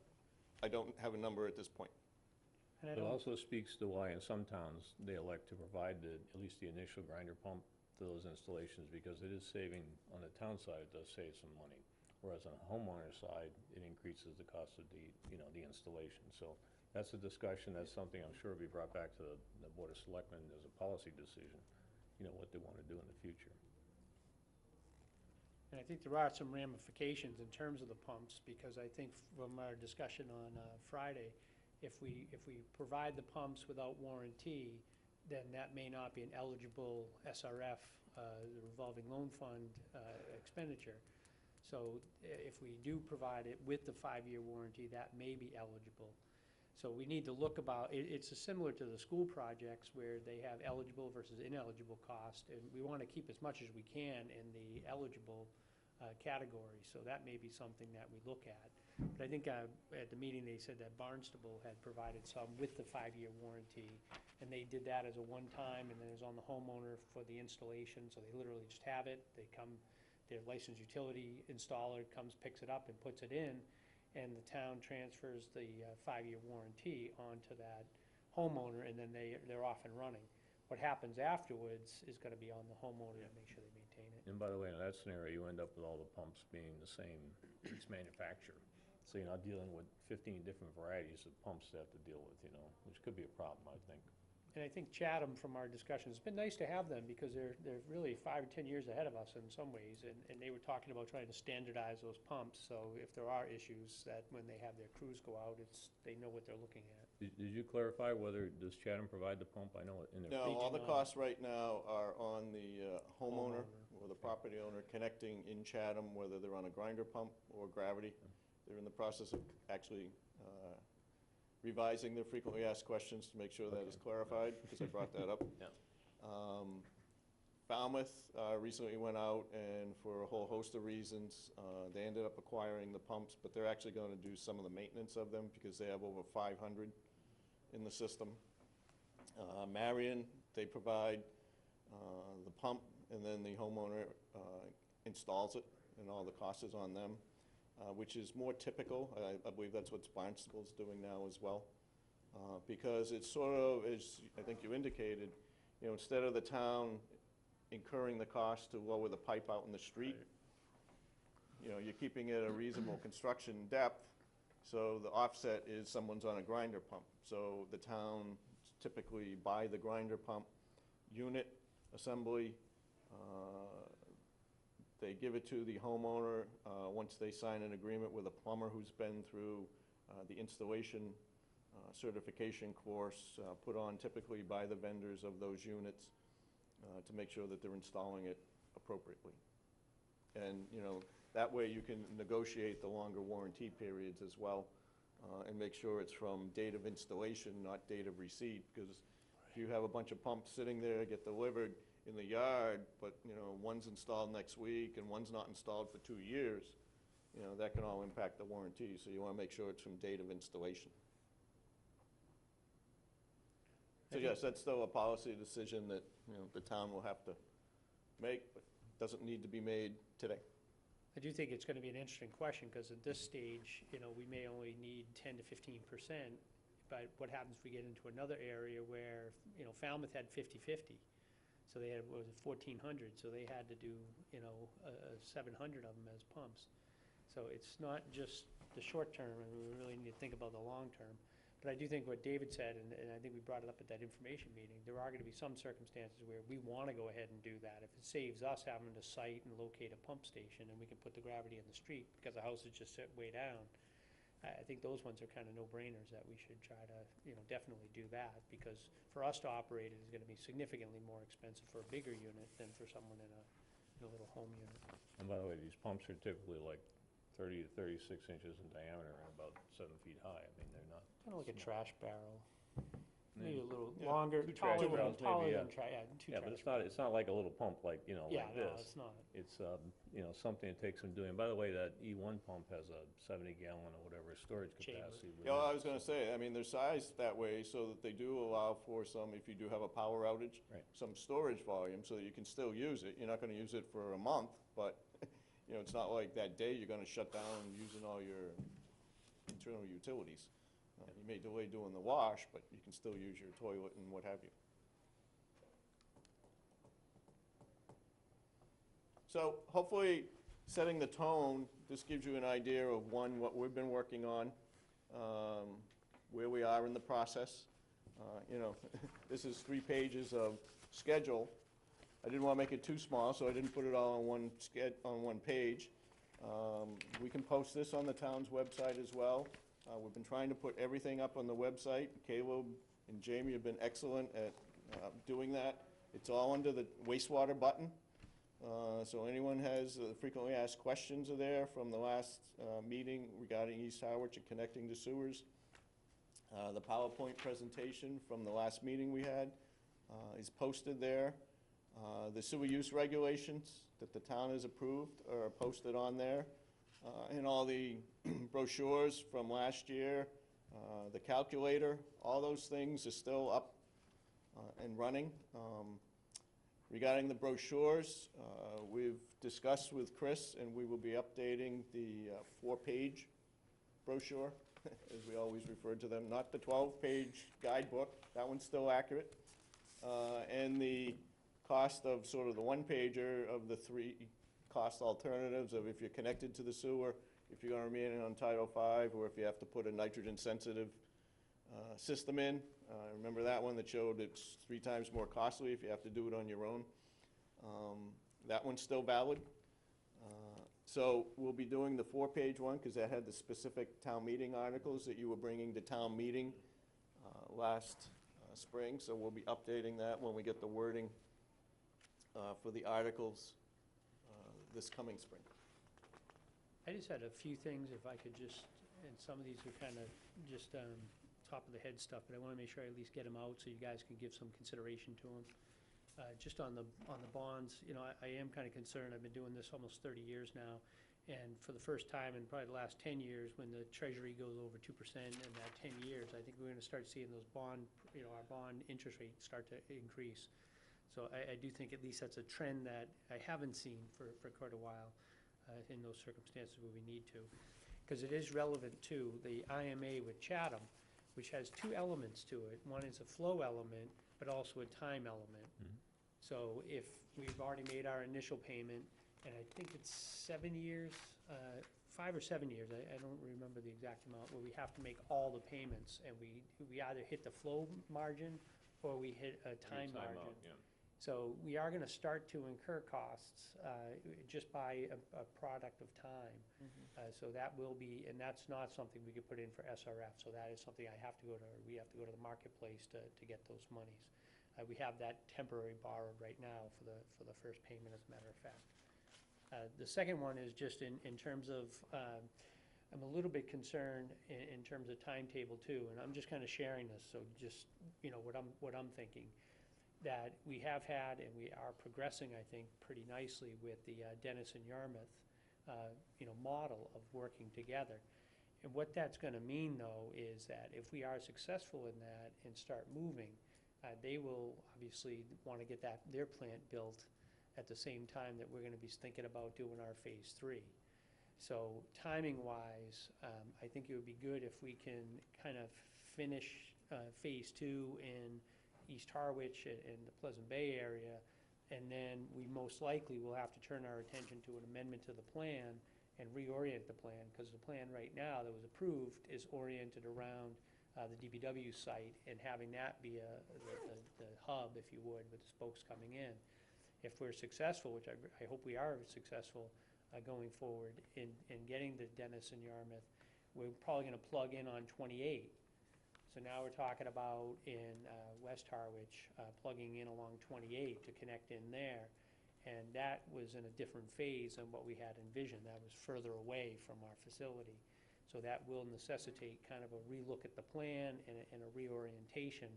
I don't have a number at this point. And I It don't, also speaks to why in some towns, they elect to provide at least the initial grinder pump to those installations, because it is saving, on the town side, it does save some money. Whereas on the homeowner side, it increases the cost of the, you know, the installation. So that's a discussion, that's something I'm sure will be brought back to the Board of Selectmen as a policy decision, you know, what they want to do in the future. and I think there are some ramifications in terms of the pumps, because I think from our discussion on Friday, if we provide the pumps without warranty, then that may not be an eligible SRF, the revolving loan fund expenditure. So if we do provide it with the 5-year warranty, that may be eligible. So we need to look about, it's similar to the school projects where they have eligible versus ineligible cost, and we want to keep as much as we can in the eligible category. So that may be something that we look at. But I think at the meeting, they said that Barnstable had provided some with the 5-year warranty, and they did that as a one-time, and then it was on the homeowner for the installation, so they literally just have it. They come, their licensed utility installer comes, picks it up and puts it in, and the town transfers the 5-year warranty onto that homeowner, and then they're off and running. What happens afterwards is gonna be on the homeowner to make sure they maintain it. And by the way, in that scenario, you end up with all the pumps being the same, each manufacturer. So you're not dealing with 15 different varieties of pumps to have to deal with, you know, which could be a problem, I think. And I think Chatham, from our discussions, it's been nice to have them, because they're really 5 or 10 years ahead of us in some ways, and they were talking about trying to standardize those pumps, so if there are issues, that when they have their crews go out, they know what they're looking at. Did you clarify whether, does Chatham provide the pump? I know in their. No, They all do the not. costs right now are on the homeowner or the property owner connecting in Chatham, whether they're on a grinder pump or gravity. They're in the process of actually revising their frequently asked questions to make sure that is clarified, because I brought that up. Yeah. Falmouth recently went out, and for a whole host of reasons, they ended up acquiring the pumps, but they're actually going to do some of the maintenance of them because they have over 500 in the system. Marion, they provide the pump, and then the homeowner installs it, and all the cost is on them, which is more typical. I believe that's what Barnstable's doing now as well, because it's sort of, as I think you indicated, you know, instead of the town incurring the cost to lower the pipe out in the street, you know, you're keeping it a reasonable construction depth, so the offset is someone's on a grinder pump. So the town typically buy the grinder pump unit assembly, they give it to the homeowner once they sign an agreement with a plumber who's been through the installation certification course put on typically by the vendors of those units to make sure that they're installing it appropriately. And, you know, that way you can negotiate the longer warranty periods as well, and make sure it's from date of installation, not date of receipt, because if you have a bunch of pumps sitting there, get delivered in the yard, but, you know, one's installed next week and one's not installed for 2 years, you know, that can all impact the warranty, so you wanna make sure it's from date of installation. So yes, that's still a policy decision that, you know, the town will have to make, but doesn't need to be made today. I do think it's gonna be an interesting question, because at this stage, you know, we may only need 10 to 15%, but what happens if we get into another area where, you know, Falmouth had 50/50? So they had, what was it, 1,400, so they had to do, you know, 700 of them as pumps. So it's not just the short term, and we really need to think about the long term. But I do think what David said, and I think we brought it up at that information meeting, there are gonna be some circumstances where we wanna go ahead and do that. If it saves us having to site and locate a pump station, and we can put the gravity in the street, because the houses just sit way down, I think those ones are kinda no-brainers, that we should try to, you know, definitely do that, because for us to operate it is gonna be significantly more expensive for a bigger unit than for someone in a little home unit. And by the way, these pumps are typically like 30 to 36 inches in diameter and about 7 feet high. I mean, they're not. Kinda like a trash barrel, maybe a Yeah. little Yeah. longer, Two trash taller barrels, than, maybe, yeah. two Yeah, trash. but it's not like a little pump like, you know, Yeah, like no, this. it's not. It's, you know, something that takes some doing. By the way, that E1 pump has a 70-gallon or whatever storage Chamber. capacity. Yeah, well, I within was it, gonna so- say, I mean, they're sized that way so that they do allow for some, if you do have a power outage, Right. some storage volume, so that you can still use it. You're not gonna use it for a month, but, you know, it's not like that day you're gonna shut down using all your internal utilities. You may delay doing the wash, but you can still use your toilet and what have you. So hopefully, setting the tone, this gives you an idea of, one, what we've been working on, where we are in the process. You know, this is 3 pages of schedule. I didn't want to make it too small, so I didn't put it all on one page. We can post this on the town's website as well. We've been trying to put everything up on the website. Caleb and Jamie have been excellent at doing that. It's all under the wastewater button. So anyone has frequently asked questions are there from the last meeting regarding East Harwich and connecting to sewers. The PowerPoint presentation from the last meeting we had is posted there. The sewer use regulations that the town has approved are posted on there. And all the brochures from last year, the calculator, all those things are still up and running. Regarding the brochures, we've discussed with Chris, and we will be updating the 4-page brochure, as we always refer to them, not the 12-page guidebook. That one's still accurate. And the cost of sort of the 1-pager of the 3 cost alternatives of if you're connected to the sewer, if you're gonna remain on Title V, or if you have to put a nitrogen-sensitive system in. Remember that one that showed it's 3 times more costly if you have to do it on your own? That one's still valid. So we'll be doing the 4-page one, because that had the specific town meeting articles that you were bringing to town meeting last spring. So we'll be updating that when we get the wording for the articles this coming spring. I just had a few things, if I could just, and some of these are kind of just top of the head stuff, but I want to make sure I at least get them out so you guys can give some consideration to them. Just on the bonds, you know, I am kind of concerned. I've been doing this almost 30 years now, and for the first time in probably the last 10 years, when the Treasury goes over 2% in that 10 years, I think we're going to start seeing those bond, you know, our bond interest rates start to increase. So I do think at least that's a trend that I haven't seen for quite a while in those circumstances where we need to. Because it is relevant to the IMA with Chatham, which has 2 elements to it. One is a flow element, but also a time element. So if we've already made our initial payment, and I think it's 7 years, 5 or 7 years, I don't remember the exact amount, where we have to make all the payments, and we either hit the flow margin or we hit a time margin. out, yeah. So we are gonna start to incur costs, just by a product of time. So that will be, and that's not something we could put in for SRF, so that is something we have to go to the marketplace to get those monies. We have that temporary borrowed right now for the first payment, as a matter of fact. The second one is just in terms of, I'm a little bit concerned in terms of timetable too, and I'm just kind of sharing this, so just, what I'm thinking. That we have had and we are progressing, I think, pretty nicely with the Dennis and Yarmouth, model of working together. And what that's gonna mean, though, is that if we are successful in that and start moving, they will obviously wanna get their plant built at the same time that we're gonna be thinking about doing our phase 3. So timing-wise, I think it would be good if we can kind of finish phase 2 in East Harwich and the Pleasant Bay area, and then we most likely will have to turn our attention to an amendment to the plan and reorient the plan, because the plan right now that was approved is oriented around the DPW site and having that be the hub, if you would, with the spokes coming in. If we're successful, which I hope we are successful going forward in getting the Dennis and Yarmouth, we're probably gonna plug in on 28. So now we're talking about in West Harwich, plugging in along 28 to connect in there. And that was in a different phase than what we had envisioned. That was further away from our facility. So that will necessitate kind of a relook at the plan and a reorientation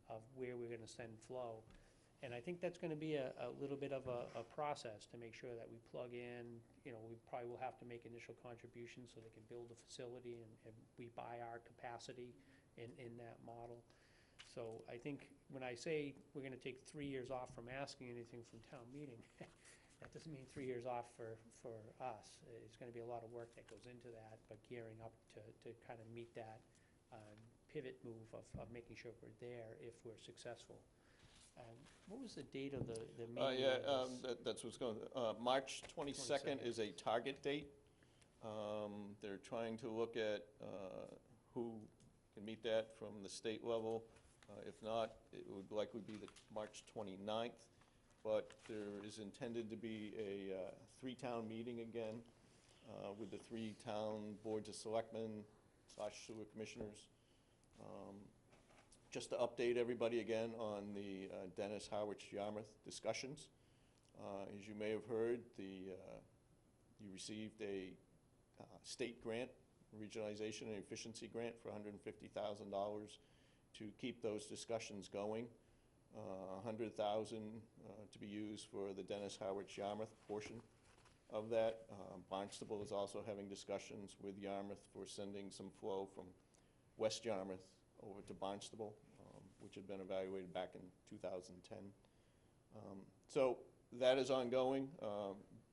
of where we're gonna send flow. And I think that's gonna be a little bit of a process to make sure that we plug in, we probably will have to make initial contributions so they can build a facility and we buy our capacity in that model. So I think when I say we're gonna take 3 years off from asking anything from town meeting, that doesn't mean 3 years off for us. It's gonna be a lot of work that goes into that, but gearing up to kind of meet that pivot move of making sure we're there if we're successful. What was the date of the meeting? That's what's going, March 22nd is a target date. They're trying to look at who can meet that from the state level. If not, it would likely be the March 29th. But there is intended to be a 3-town meeting again with the 3 town boards of selectmen / sewer commissioners. Just to update everybody again on the Dennis, Harwich, Yarmouth discussions. As you may have heard, you received a state grant, regionalization and efficiency grant for $150,000 to keep those discussions going. $100,000 to be used for the Dennis, Harwich, Yarmouth portion of that. Barnstable is also having discussions with Yarmouth for sending some flow from West Yarmouth over to Barnstable, which had been evaluated back in 2010. So that is ongoing.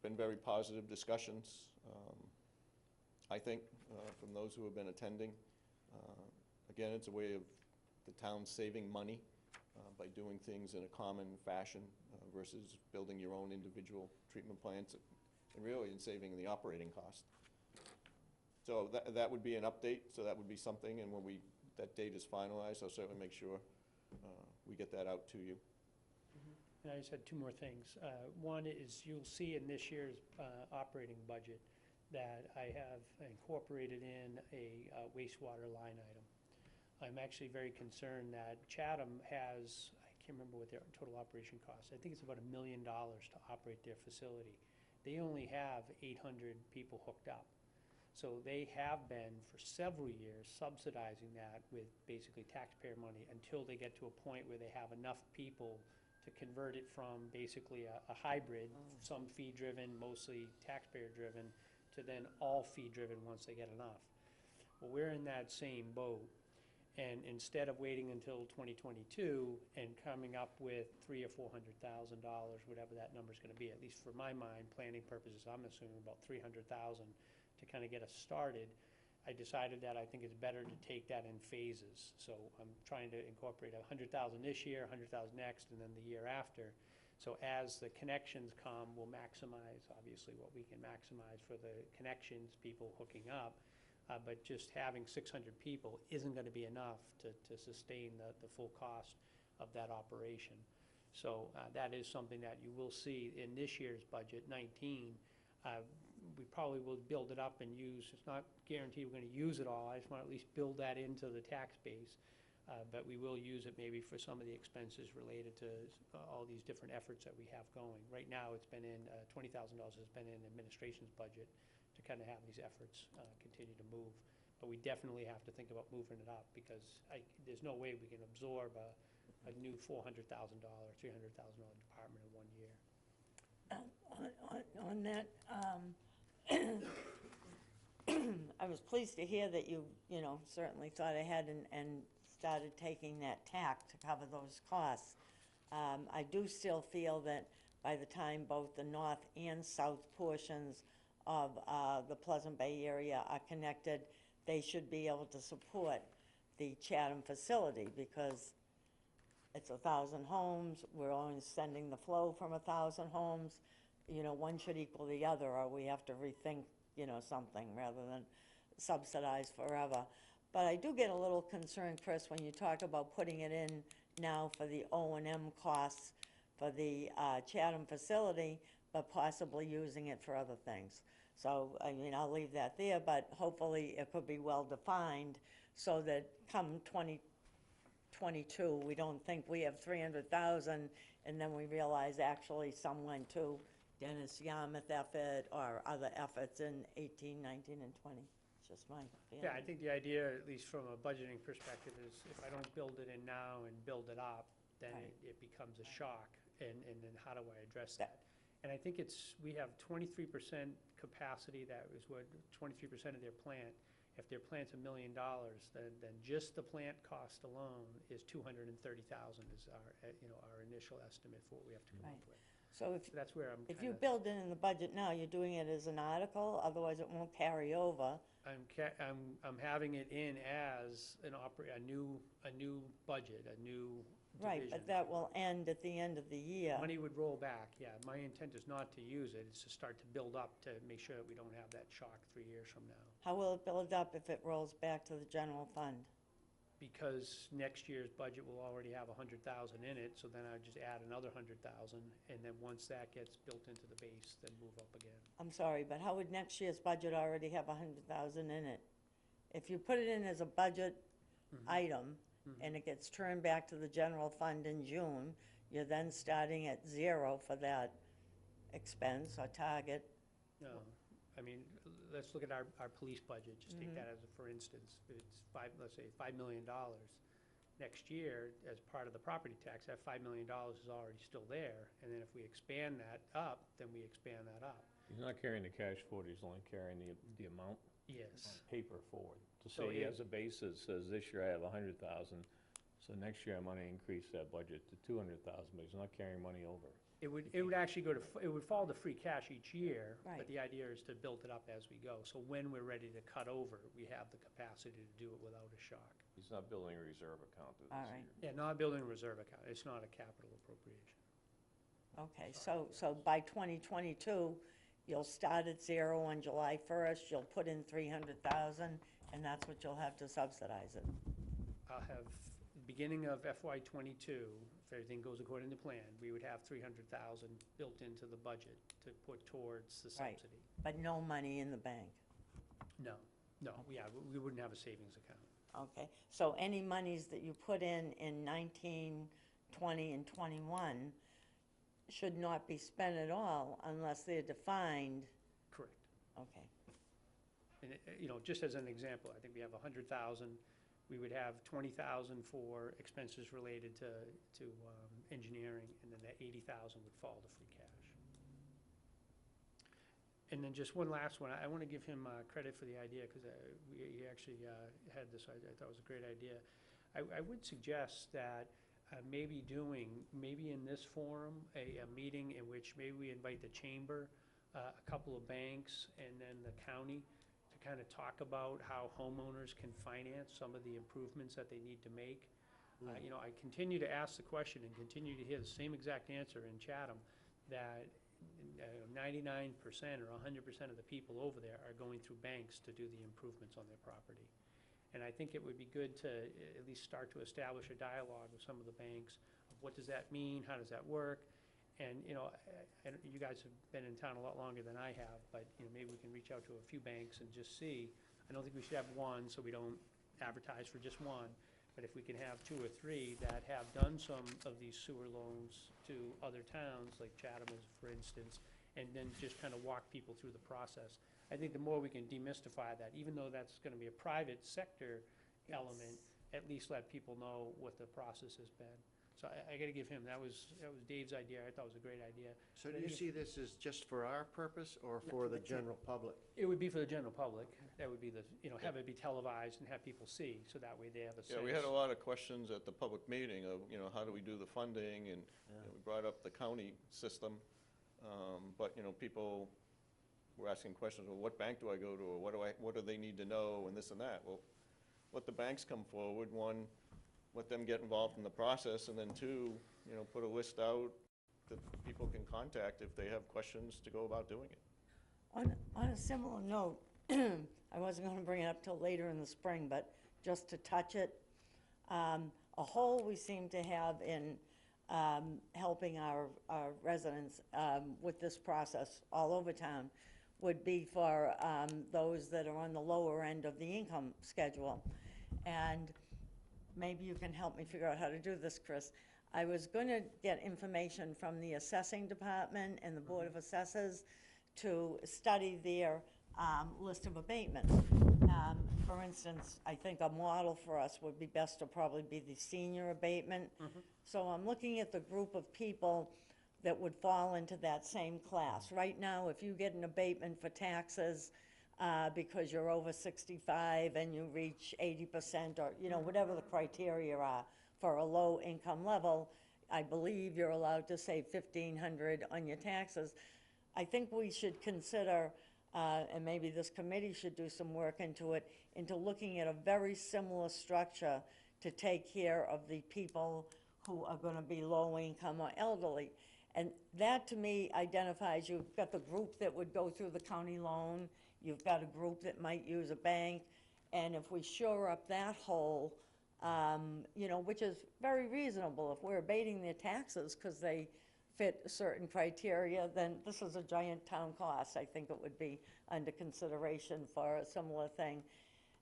Been very positive discussions, I think, from those who have been attending. Again, it's a way of the town saving money by doing things in a common fashion versus building your own individual treatment plants, and really in saving the operating cost. So that would be an update, so that would be something, and when that date is finalized, I'll certainly make sure we get that out to you. And I just had 2 more things. One is you'll see in this year's operating budget that I have incorporated in a wastewater line item. I'm actually very concerned that Chatham has, I can't remember what their total operation costs. I think it's about $1 million to operate their facility. They only have 800 people hooked up. So they have been, for several years, subsidizing that with basically taxpayer money until they get to a point where they have enough people to convert it from basically a hybrid, some fee-driven, mostly taxpayer-driven, to then all fee-driven once they get enough. Well, we're in that same boat. And instead of waiting until 2022 and coming up with $300,000 or $400,000, whatever that number's gonna be, at least for my mind, planning purposes, I'm assuming about $300,000 to kind of get us started, I decided that I think it's better to take that in phases. So I'm trying to incorporate $100,000 this year, $100,000 next, and then the year after. So as the connections come, we'll maximize, obviously, what we can maximize for the connections, people hooking up. But just having 600 people isn't gonna be enough to sustain the full cost of that operation. So that is something that you will see in this year's budget, 19. We probably will build it up and use, it's not guaranteed we're gonna use it all, I just wanna at least build that into the tax base. But we will use it maybe for some of the expenses related to all these different efforts that we have going. Right now, it's been in, $20,000 has been in administration's budget to kind of have these efforts continue to move. But we definitely have to think about moving it up, because there's no way we can absorb a new $400,000, $300,000 department in 1 year. On that, I was pleased to hear that you certainly thought ahead and started taking that tack to cover those costs. I do still feel that by the time both the north and south portions of the Pleasant Bay area are connected, they should be able to support the Chatham facility, because it's 1,000 homes, we're only sending the flow from 1,000 homes. One should equal the other, or we have to rethink, something rather than subsidize forever. But I do get a little concerned, Chris, when you talk about putting it in now for the O&M costs for the Chatham facility, but possibly using it for other things. So, I'll leave that there, but hopefully it could be well-defined so that come 2022, we don't think we have 300,000, and then we realize actually some went to Dennis Yarmouth effort or other efforts in 18, 19, and 20. It's just my feeling. Yeah, I think the idea, at least from a budgeting perspective, is if I don't build it in now and build it up, then Right. it becomes a shock, and then how do I address that? And I think we have 23% capacity, that is what, 23% of their plant. If their plant's $1 million, then just the plant cost alone is $230,000 is our initial estimate for what we have to come up Right. with. So So that's where I'm if you kinda- build it in the budget now, you're doing it as an article, otherwise it won't carry over. I'm having it in as a new budget, a new Right, division. but that will end at the end of the year. Money would roll back, yeah. My intent is not to use it, it's to start to build up to make sure that we don't have that shock 3 years from now. How will it build up if it rolls back to the general fund? Because next year's budget will already have 100,000 in it, so then I'd just add another 100,000, and then once that gets built into the base, then move up again. I'm sorry, but how would next year's budget already have 100,000 in it? If you put it in as a budget item, and it gets turned back to the general fund in June, you're then starting at 0 for that expense or target. No, I mean, let's look at our police budget, just take that as a for instance. It's let's say $5 million. Next year, as part of the property tax, that $5 million is already still there, and then if we expand that up, then we expand that up. He's not carrying the cash forward, he's only carrying the amount Yes. paper forward. To So say he it- has a base that says this year I have 100,000, so next year I'm gonna increase that budget to 200,000, but he's not carrying money over. It would actually it would fall to free cash each year, Right. but the idea is to build it up as we go. So when we're ready to cut over, we have the capacity to do it without a shock. He's not building a reserve account this All year. right. Yeah, not building a reserve account, it's not a capital appropriation. Okay, so by 2022, you'll start at 0 on July 1st, you'll put in 300,000, and that's what you'll have to subsidize it. I'll have, beginning of FY '22, if everything goes according to plan, we would have 300,000 built into the budget to put towards the Right. subsidy. But no money in the bank. No, yeah, we wouldn't have a savings account. Okay, so any monies that you put in 19, 20, and 21 should not be spent at all unless they're defined. Correct. Okay, And, just as an example, I think we have 100,000, we would have 20,000 for expenses related to engineering, and then that 80,000 would fall to free cash. And then just one last one, I want to give him credit for the idea, because he actually had this, I thought it was a great idea. I would suggest that maybe in this forum, a meeting in which maybe we invite the chamber, a couple of banks, and then the county, to kind of talk about how homeowners can finance some of the improvements that they need to make. I continue to ask the question and continue to hear the same exact answer in Chatham, that 99% or 100% of the people over there are going through banks to do the improvements on their property. And I think it would be good to at least start to establish a dialogue with some of the banks. What does that mean? How does that work? And, and you guys have been in town a lot longer than I have, but, maybe we can reach out to a few banks and just see. I don't think we should have one, so we don't advertise for just one. But if we can have 2 or 3 that have done some of these sewer loans to other towns, like Chatham is, for instance, and then just kind of walk people through the process. I think the more we can demystify that, even though that's gonna be a private sector element, at least let people know what the process has been. So I gotta give him, that was Dave's idea, I thought it was a great idea. So do you see this as just for our purpose or for the general public? It would be for the general public, that would be the, have it be televised and have people see, so that way they have a sense. Yeah, we had a lot of questions at the public meeting of, how do we do the funding, and we brought up the county system. But, people were asking questions, well, what bank do I go to, or what do they need to know, and this and that. Well, let the banks come forward, one, let them get involved in the process, and then two, put a list out that people can contact if they have questions to go about doing it. On a similar note, I wasn't gonna bring it up till later in the spring, but just to touch it, a hole we seem to have in helping our residents with this process all over town would be for those that are on the lower end of the income schedule. And maybe you can help me figure out how to do this, Chris. I was going to get information from the assessing department and the Board of Assessors to study their list of abatements. For instance, I think a model for us would be best to probably be the senior abatement. So I'm looking at the group of people that would fall into that same class. Right now, if you get an abatement for taxes because you're over 65 and you reach 80% or, whatever the criteria are for a low income level, I believe you're allowed to save $1,500 on your taxes. I think we should consider, and maybe this committee should do some work into it, into looking at a very similar structure to take care of the people who are gonna be low income or elderly. And that, to me, identifies, you've got the group that would go through the county loan, you've got a group that might use a bank, and if we shore up that hole, which is very reasonable, if we're abating their taxes because they fit certain criteria, then this is a giant town cost. I think it would be under consideration for a similar thing.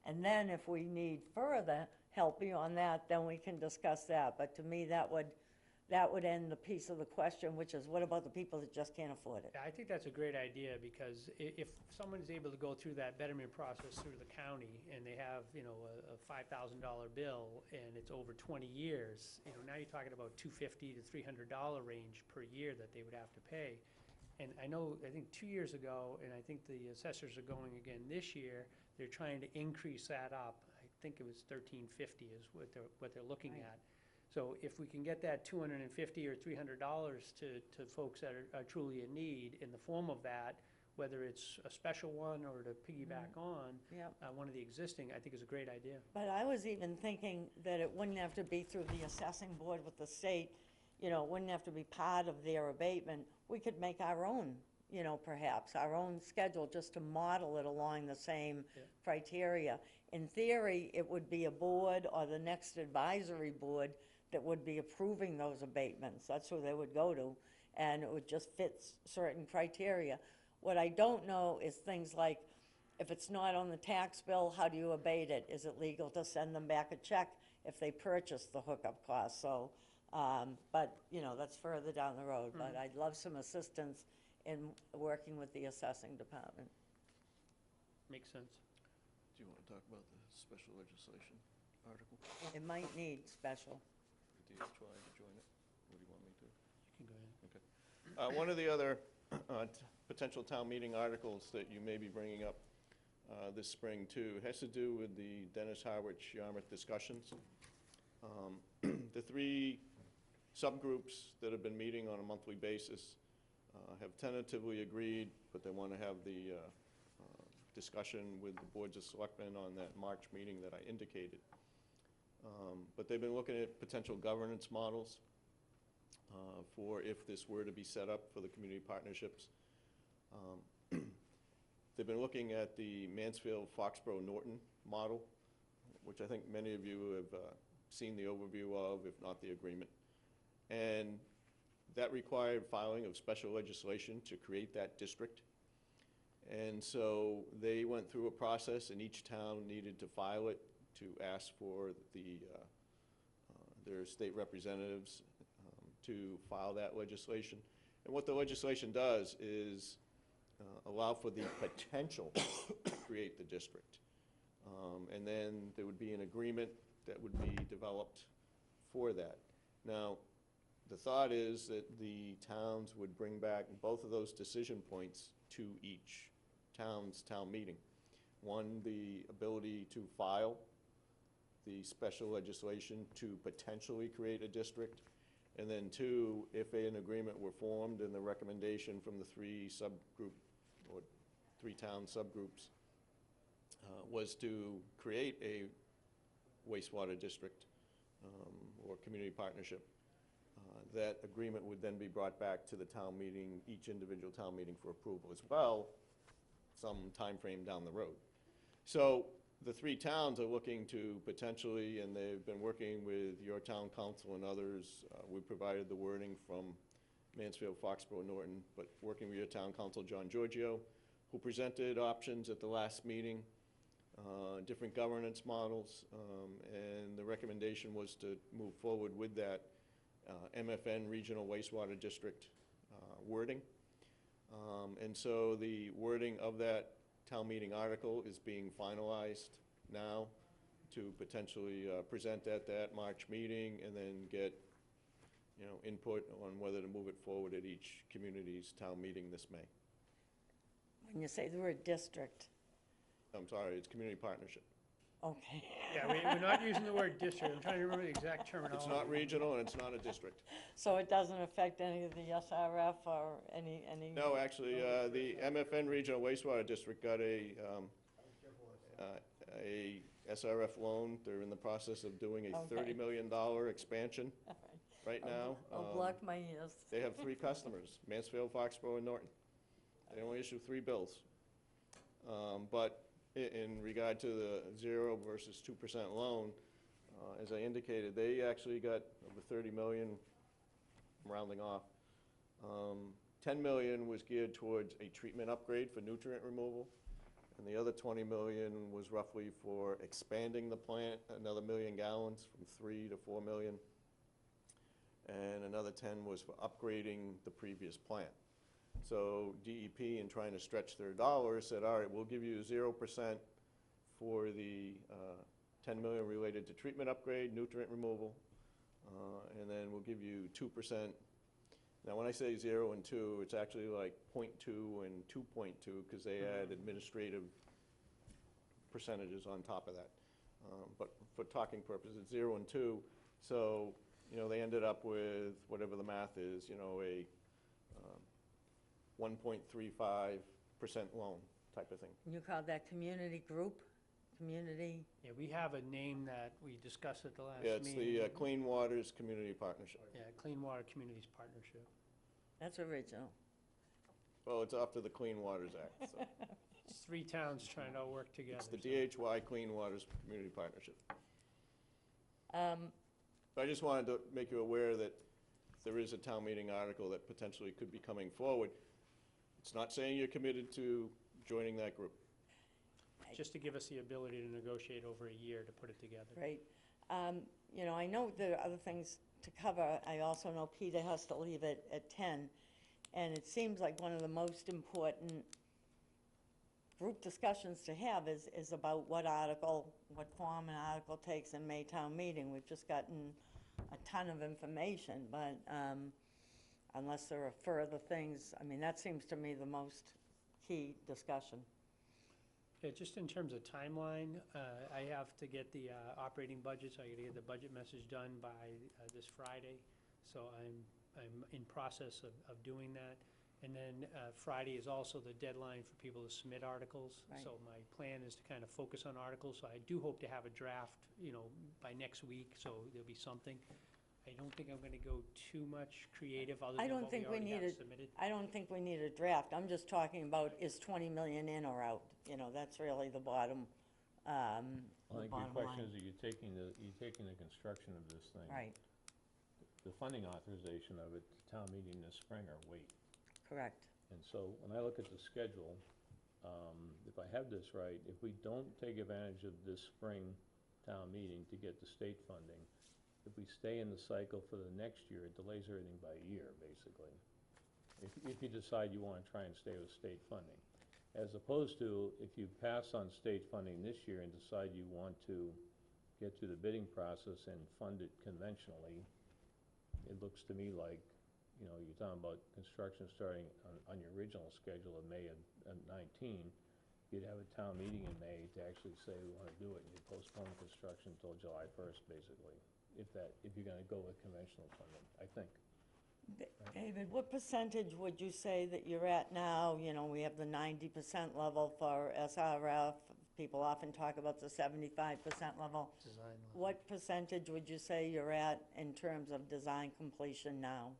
And then if we need further help beyond that, then we can discuss that. But to me, that would end the piece of the question, which is, what about the people that just can't afford it? Yeah, I think that's a great idea, because if someone is able to go through that betterment process through the county, and they have, a $5,000 bill, and it's over 20 years, now you're talking about $250 to $300 range per year that they would have to pay. And I think 2 years ago, and I think the assessors are going again this year, they're trying to increase that up. I think it was $1,350 is what they're looking at. So if we can get that $250 or $300 to folks that are truly in need in the form of that, whether it's a special one or to piggyback on Yep. One of the existing, I think is a great idea. But I was even thinking that it wouldn't have to be through the assessing board with the state, it wouldn't have to be part of their abatement. We could make our own, perhaps, our own schedule, just to model it along the same criteria. In theory, it would be a board or the next advisory board that would be approving those abatements. That's who they would go to, and it would just fit certain criteria. What I don't know is things like, if it's not on the tax bill, how do you abate it? Is it legal to send them back a check if they purchase the hookup cost? So, but, that's further down the road. But I'd love some assistance in working with the assessing department. Makes sense. Do you want to talk about the special legislation article? It might need special. Did you try to join it? Or do you want me to? You can go ahead. Okay. One of the other potential town meeting articles that you may be bringing up this spring, too, has to do with the Dennis Harwich Yarmouth discussions. The three subgroups that have been meeting on a monthly basis have tentatively agreed, but they want to have the discussion with the boards of selectmen on that March meeting that I indicated. But they've been looking at potential governance models for if this were to be set up for the community partnerships. They've been looking at the Mansfield-Foxborough-Norton model, which I think many of you have seen the overview of, if not the agreement. And that required filing of special legislation to create that district. And so they went through a process, and each town needed to file it to ask for their state representatives to file that legislation. And what the legislation does is allow for the potential to create the district. And then there would be an agreement that would be developed for that. Now, the thought is that the towns would bring back both of those decision points to each town's town meeting. One, the ability to file the special legislation to potentially create a district. And then two, if an agreement were formed and the recommendation from the three town subgroups was to create a wastewater district or community partnership, that agreement would then be brought back to the town meeting, each individual town meeting for approval as well, some time frame down the road. So the three towns are looking to potentially, and they've been working with your town council and others. We provided the wording from Mansfield, Foxborough, Norton, but working with your town council, John Giorgio, who presented options at the last meeting, different governance models, and the recommendation was to move forward with that MFN Regional Wastewater District wording. And so the wording of that town meeting article is being finalized now to potentially present at that March meeting and then get, input on whether to move it forward at each community's town meeting this May. When you say the word district, I'm sorry, it's community partnership. okay. Yeah, we're not using the word district. I'm trying to remember the exact terminology. It's not regional and it's not a district. So it doesn't affect any of the SRF or any? No, actually, the MFN Regional Wastewater District got a SRF loan. They're in the process of doing a Okay. $30 million expansion right now. I'll block my ears. They have 3 customers, Mansfield, Foxborough, and Norton. They only issue 3 bills. But in regard to the 0 versus 2% loan, as I indicated, they actually got over 30 million, I'm rounding off. 10 million was geared towards a treatment upgrade for nutrient removal, and the other 20 million was roughly for expanding the plant, another 1 million gallons from 3 to 4 million. And another 10 was for upgrading the previous plant. So DEP, in trying to stretch their dollars, said, all right, we'll give you 0% for the 10 million related to treatment upgrade, nutrient removal, and then we'll give you 2%. Now, when I say 0 and 2, it's actually like 0.2 and 2.2 because they add administrative percentages on top of that. But for talking purposes, it's 0 and 2. So, they ended up with whatever the math is, a 1.35% loan type of thing. You call that community group? Community? Yeah, we have a name that we discussed at the last Yeah, it's meeting. the Clean Waters Community Partnership. Yeah, Clean Water Communities Partnership. That's original. Well, it's after the Clean Waters Act, so. It's 3 towns trying to all work together. It's the so- DHY Clean Waters Community Partnership. I just wanted to make you aware that there is a town meeting article that potentially could be coming forward. It's not saying you're committed to joining that group. Just to give us the ability to negotiate over a year to put it together. Right. I know there are other things to cover. I also know Peter has to leave at 10. And it seems like one of the most important group discussions to have is about what form an article takes in May town meeting. We've just gotten a ton of information, but unless there are further things, that seems to me the most key discussion. Yeah, just in terms of timeline, I have to get the operating budget, so I gotta get the budget message done by this Friday. So I'm in process of doing that. And then Friday is also the deadline for people to submit articles. Right. So my plan is to kind of focus on articles. So I do hope to have a draft, by next week, so there'll be something. I don't think I'm gonna go too much creative other I than don't what we think we already need have it. submitted. I don't think we need a draft. I'm just talking about, is 20 million in or out? That's really the bottom, I the think your bottom question line. is, are you taking the construction of this thing? Right, The funding authorization of it, to town meeting this spring or wait? correct. And so when I look at the schedule, if I have this right, if we don't take advantage of this spring town meeting to get the state funding, if we stay in the cycle for the next year, it delays everything by a year, basically. if you decide you want to try and stay with state funding. As opposed to, if you pass on state funding this year and decide you want to get through the bidding process and fund it conventionally, it looks to me like, you know, you're talking about construction starting on your original schedule of May of 19. You'd have a town meeting in May to actually say we want to do it, and you postpone construction until July 1st, basically, if you're going to go with conventional funding, I think. David, what percentage would you say that you're at now? You know, we have the 90% level for SRF. People often talk about the 75% level. Design level. What percentage would you say you're at in terms of design completion now?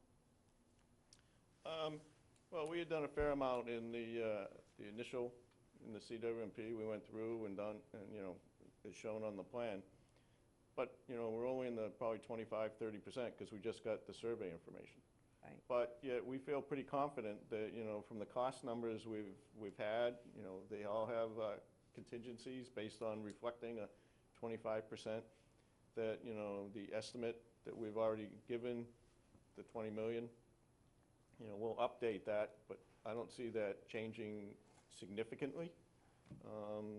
Well, we had done a fair amount in the initial, in the CWMP. We went through and done, and, you know, it's shown on the plan. But, you know, we're only in the probably 25, 30% because we just got the survey information. Right. But yet we feel pretty confident that, you know, from the cost numbers we've had, you know, they all have contingencies based on reflecting a 25%, that, you know, the estimate that we've already given, the 20 million, you know, we'll update that, but I don't see that changing significantly.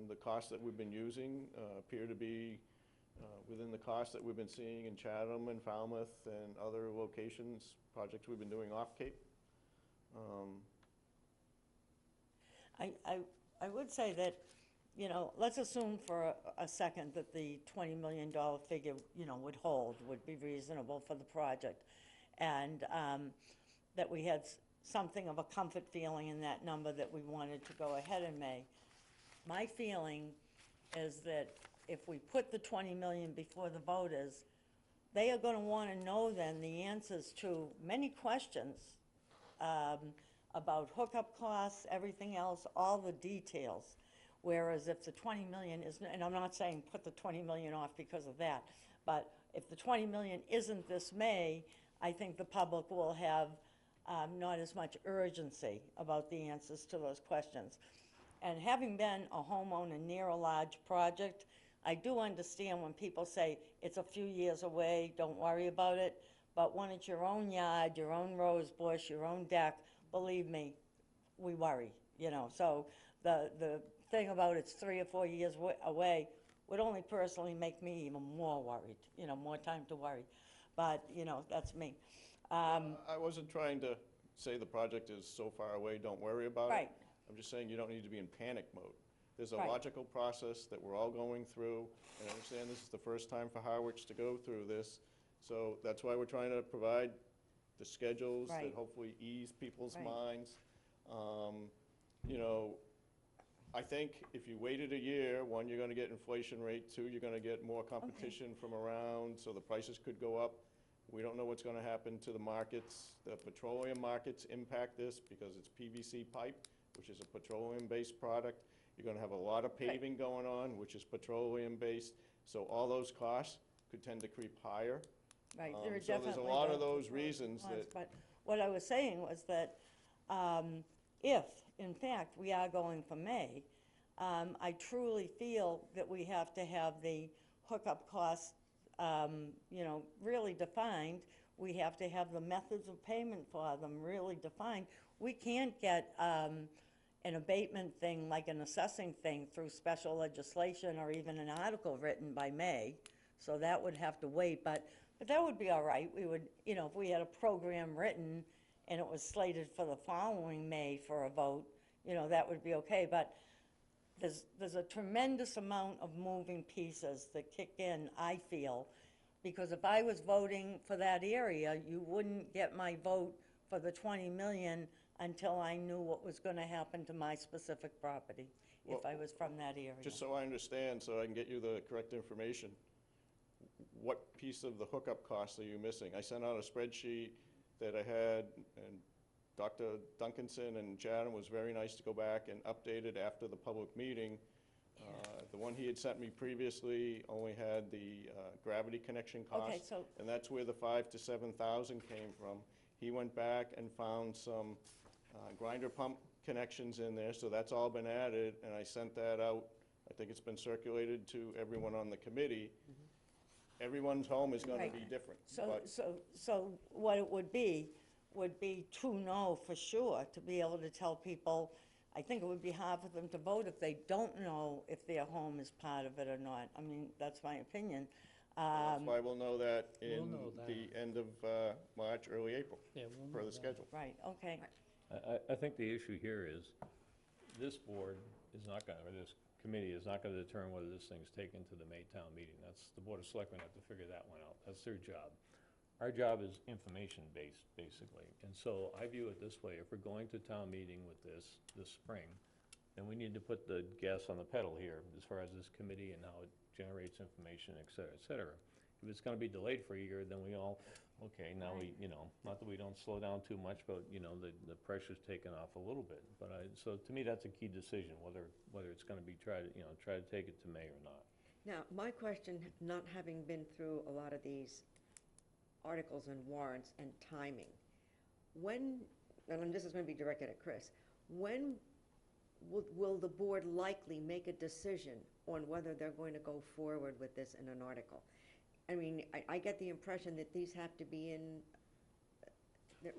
The costs that we've been using appear to be within the costs that we've been seeing in Chatham and Falmouth and other locations, projects we've been doing off Cape. I would say that, you know, let's assume for a second that the $20 million figure, you know, would hold, would be reasonable for the project. And that we had something of a comfort feeling in that number that we wanted to go ahead in May. My feeling is that if we put the 20 million before the voters, they are going to want to know then the answers to many questions about hookup costs, everything else, all the details. Whereas if the 20 million is, and I'm not saying put the 20 million off because of that, but if the 20 million isn't this May, I think the public will have not as much urgency about the answers to those questions. And having been a homeowner near a large project, I do understand when people say it's a few years away, don't worry about it. But when it's your own yard, your own rose bush, your own deck, believe me, we worry, you know. So the thing about it's 3 or 4 years away would only personally make me even more worried, you know, more time to worry. But, you know, that's me. I wasn't trying to say the project is so far away, don't worry about it. Right. I'm just saying you don't need to be in panic mode. There's a Right. logical process that we're all going through, and I understand this is the first time for Harwich to go through this. So that's why we're trying to provide the schedules that Right. hopefully ease people's Right. minds. You know, I think if you waited a year, one, you're gonna get inflation rate, two, you're gonna get more competition from around, so the prices could go up. We don't know what's gonna happen to the markets. The petroleum markets impact this because it's PVC pipe, which is a petroleum-based product. You're gonna have a lot of paving going on, which is petroleum-based, so all those costs could tend to creep higher. Right, there are So definitely. there's a lot of those those reasons ones, that, But what I was saying was that if, in fact, we are going for May, I truly feel that we have to have the hookup costs, you know, really defined. We have to have the methods of payment for them really defined. We can't get an abatement thing, like an assessing thing, through special legislation or even an article written by May. So that would have to wait, but that would be all right. We would, you know, if we had a program written and it was slated for the following May for a vote, you know, that would be okay. But there's a tremendous amount of moving pieces that kick in, I feel, because if I was voting for that area, you wouldn't get my vote for the 20 million until I knew what was going to happen to my specific property, if I was from that area. just so I understand, so I can get you the correct information, what piece of the hookup costs are you missing? I sent out a spreadsheet that I had, and Dr. Duncanson and Chatham was very nice to go back and update it after the public meeting. The one he had sent me previously only had the gravity connection cost. Okay, so- And that's where the 5,000 to 7,000 came from. He went back and found some grinder pump connections in there, so that's all been added, and I sent that out. I think it's been circulated to everyone on the committee. Everyone's home is gonna Right. be different, So, but so what it would be would be to know for sure, to be able to tell people. I think it would be hard for them to vote if they don't know if their home is part of it or not. I mean, that's my opinion. That's why we'll know that We'll in know that. the end of March, early April, Yeah, we'll per know the that. schedule. Right, okay. I think the issue here is, this board is not gonna, or this committee is not gonna determine whether this thing's taken to the May town meeting. That's, the Board of Selectmen have to figure that one out. That's their job. Our job is information-based, basically. And so I view it this way: if we're going to town meeting with this spring, then we need to put the gas on the pedal here as far as this committee and how it generates information, et cetera, et cetera. If it's gonna be delayed for a year, then we all, okay, now we, not that we don't slow down too much, but, the pressure's taken off a little bit. But so to me, that's a key decision, whether it's gonna be try to take it to May or not. Now, my question, not having been through a lot of these articles and warrants and timing, when, and this is going to be directed at Chris, when will the board likely make a decision on whether they're going to go forward with this in an article? I mean, I get the impression that these have to be in.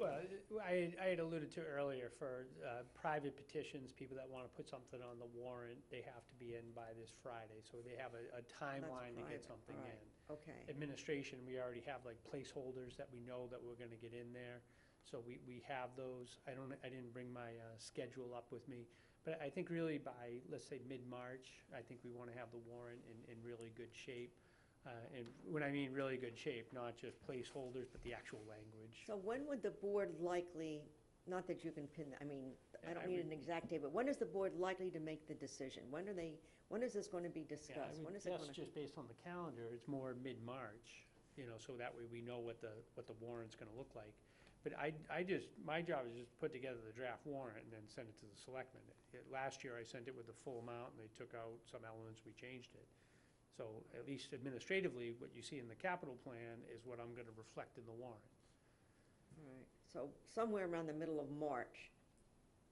Well, I had alluded to earlier, for private petitions, people that want to put something on the warrant, they have to be in by this Friday. So they have a timeline to get private, something all right, in. okay. Administration, we already have like placeholders that we know that we're going to get in there. So we have those. I didn't bring my schedule up with me. But I think really by, let's say, mid-March, I think we want to have the warrant in really good shape. And when I mean really good shape, not just placeholders, but the actual language. So when would the board likely, not that you can pin, I mean, I Yeah, don't I need would- an exact date, but when is the board likely to make the decision? When is this going to be Yeah, I discussed? When would is it guess going to? just based on the calendar, it's more mid-March, so that way we know what the warrant's gonna look like. But my job is just to put together the draft warrant and then send it to the selectmen. Last year, I sent it with the full amount, and they took out some elements, we changed it. So at least administratively, what you see in the capital plan is what I'm gonna reflect in the warrant. All right, so somewhere around the middle of March,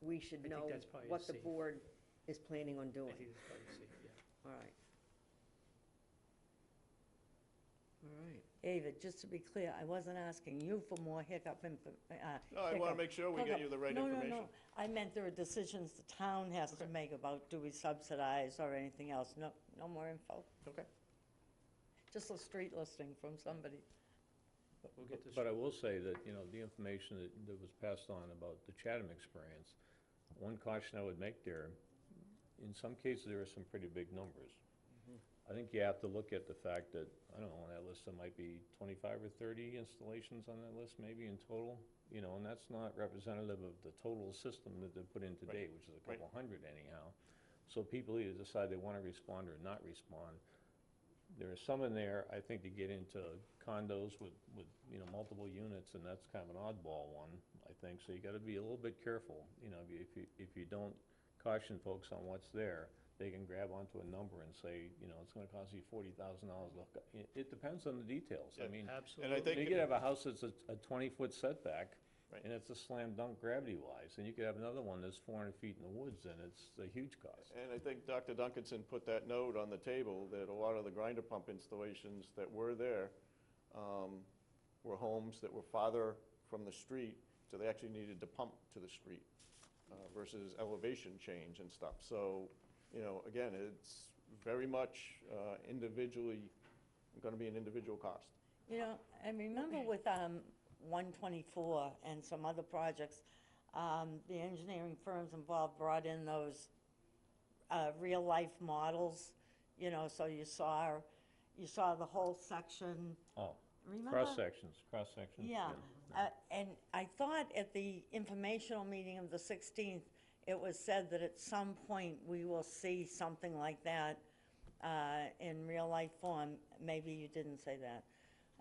we should I think know that's probably what the safe. board is planning on I doing. think it's probably safe, yeah. All right. All right. David, just to be clear, I wasn't asking you for more hiccup info. No, I want to make sure we get you the right information. No. I meant there are decisions the town has to Okay. make about, do we subsidize or anything else? No more info? Okay. Just a street listing from somebody. But we'll get this. But I will say that, the information that was passed on about the Chatham experience, one caution I would make there, in some cases, there are some pretty big numbers. I think you have to look at the fact that, I don't know, on that list, there might be 25 or 30 installations on that list, maybe in total, and that's not representative of the total system that they put in to date, which is a couple hundred anyhow. So people either decide they want to respond or not respond. There are some in there, I think, to get into condos with multiple units, and that's kind of an oddball one, I think. So you got to be a little bit careful, if you don't caution folks on what's there, they can grab onto a number and say, it's gonna cost you $40,000. It depends on the details. I Yeah, mean, Absolutely. And I think, you could have a house that's a 20-foot setback, Right. and it's a slam dunk gravity-wise, and you could have another one that's 400 feet in the woods, and it's a huge cost. and I think Dr. Duncanson put that note on the table that a lot of the grinder pump installations that were there were homes that were farther from the street, so they actually needed to pump to the street versus elevation change and stuff. So, again, it's very much individually, going to be an individual cost. I remember with 124 and some other projects, the engineering firms involved brought in those real-life models, so you saw the whole section. Oh, Remember? cross-sections. Yeah, and I thought at the informational meeting of the 16th, it was said that at some point we will see something like that in real-life form. Maybe you didn't say that.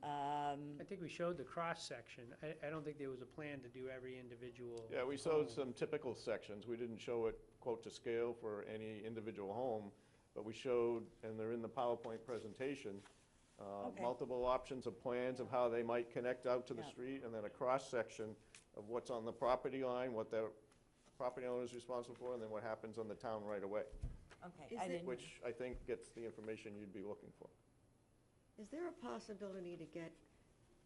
I think we showed the cross-section. I don't think there was a plan to do every individual. Yeah, we showed some typical sections. We didn't show it quote to scale for any individual home, but we showed, and they're in the PowerPoint presentation, Okay. multiple options of plans of how they might connect out to the Yeah. street, and then a cross-section of what's on the property line, what the property owner is responsible for, and then what happens on the town right away, Okay, Is I it- didn't. which I think gets the information you'd be looking for. Is there a possibility to get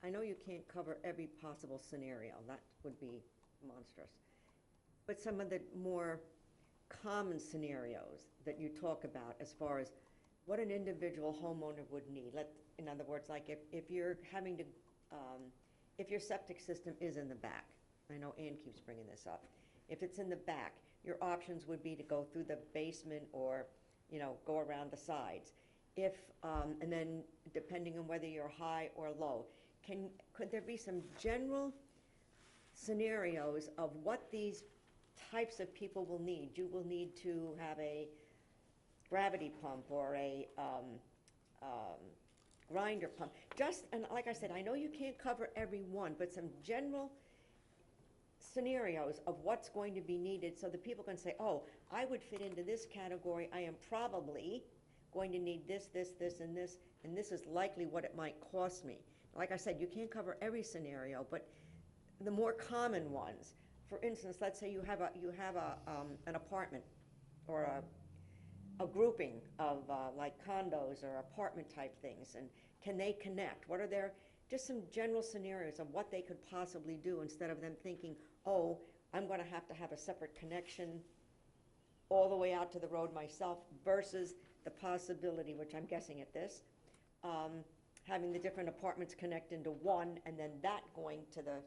I know you can't cover every possible scenario, that would be monstrous. But some of the more common scenarios that you talk about as far as what an individual homeowner would need. In other words, like if you're having to, if your septic system is in the back, I know Ann keeps bringing this up. If it's in the back, your options would be to go through the basement or, go around the sides. And then depending on whether you're high or low, could there be some general scenarios of what these types of people will need? You will need to have a gravity pump or a grinder pump. And like I said, I know you can't cover every one, but some general scenarios of what's going to be needed so that people can say, oh, I would fit into this category. I am probably going to need this, and this is likely what it might cost me. Like I said, you can't cover every scenario, but the more common ones. For instance, let's say you have an apartment or a grouping of like condos or apartment type things, and can they connect? What are their, just some general scenarios of what they could possibly do instead of them thinking, oh, I'm going to have a separate connection all the way out to the road myself, versus the possibility, which I'm guessing at this, having the different apartments connect into one and then that going to the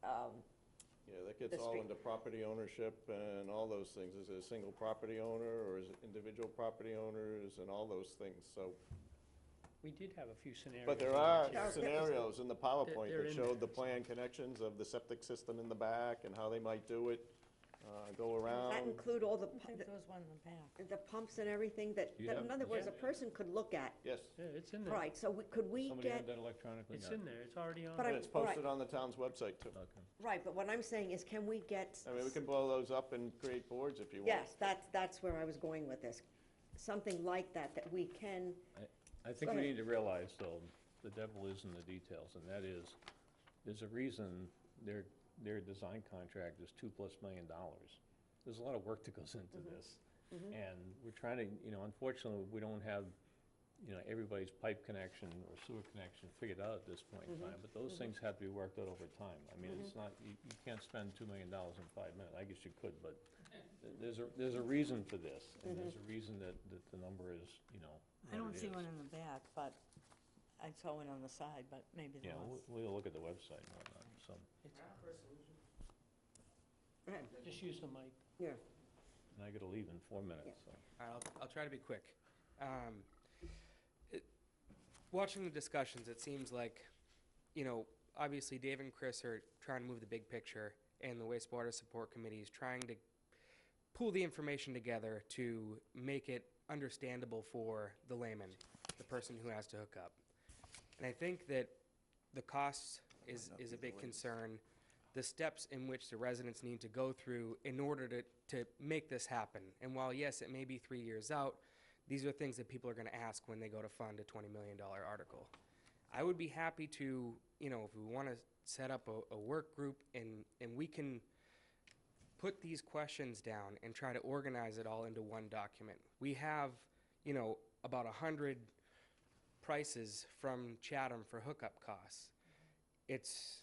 Yeah, that gets the all street. into property ownership and all those things. Is it a single property owner, or is it individual property owners, and all those things, so. We did have a few scenarios. But there in are the chair. scenarios in the PowerPoint They're that in showed there. the plan connections of the septic system in the back and how they might do it, go Does that around. include all I think there was one in the back. the pumps and everything that, You that have- in other words, yeah. a person could look at? Yes, Yeah, it's in there. Right, so could we Somebody get, had that electronically? It's No. in there, it's already on. But and I'm- it's posted on the town's website too. Okay. right, but what I'm saying is, can we get? I mean, we can blow those up and create boards if you want. Yes, that's where I was going with this. Something like that we can, I think Go we ahead. need to realize, though, the devil is in the details, and that is, there's a reason their design contract is $2+ million. There's a lot of work that goes into this. And we're trying to, unfortunately, we don't have, everybody's pipe connection or sewer connection figured out at this point in time, but those things have to be worked out over time. I mean, it's not, you can't spend $2 million in 5 minutes. I guess you could, but there's a reason for this, and there's a reason that the number is, I don't what it see is. one in the back, but I saw one on the side, but maybe there Yeah, was. we'll look at the website and whatnot, so. go ahead, Just use the mic. yeah. And I gotta leave in 4 minutes, so. All right, I'll try to be quick. Watching the discussions, it seems like, obviously Dave and Chris are trying to move the big picture, and the wastewater support committee is trying to pull the information together to make it understandable for the layman, the person who has to hook up. And I think that the cost is a big concern. The steps in which the residents need to go through in order to make this happen. And while, yes, it may be 3 years out, these are things that people are going to ask when they go to fund a $20 million article. I would be happy to, if we want to set up a work group and we can put these questions down and try to organize it all into one document. We have, about 100 prices from Chatham for hookup costs. It's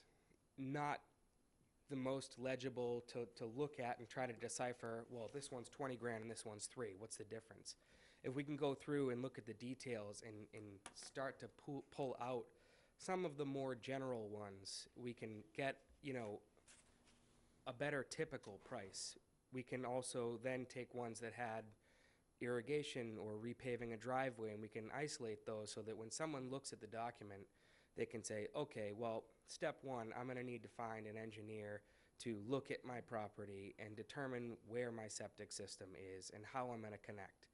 not the most legible to look at and try to decipher, well, this one's 20 grand and this one's 3. What's the difference? If we can go through and look at the details and start to pull out some of the more general ones, we can get, a better typical price. We can also then take ones that had irrigation or repaving a driveway, and we can isolate those so that when someone looks at the document, they can say, okay, well, step one, I'm going to need to find an engineer to look at my property and determine where my septic system is and how I'm going to connect.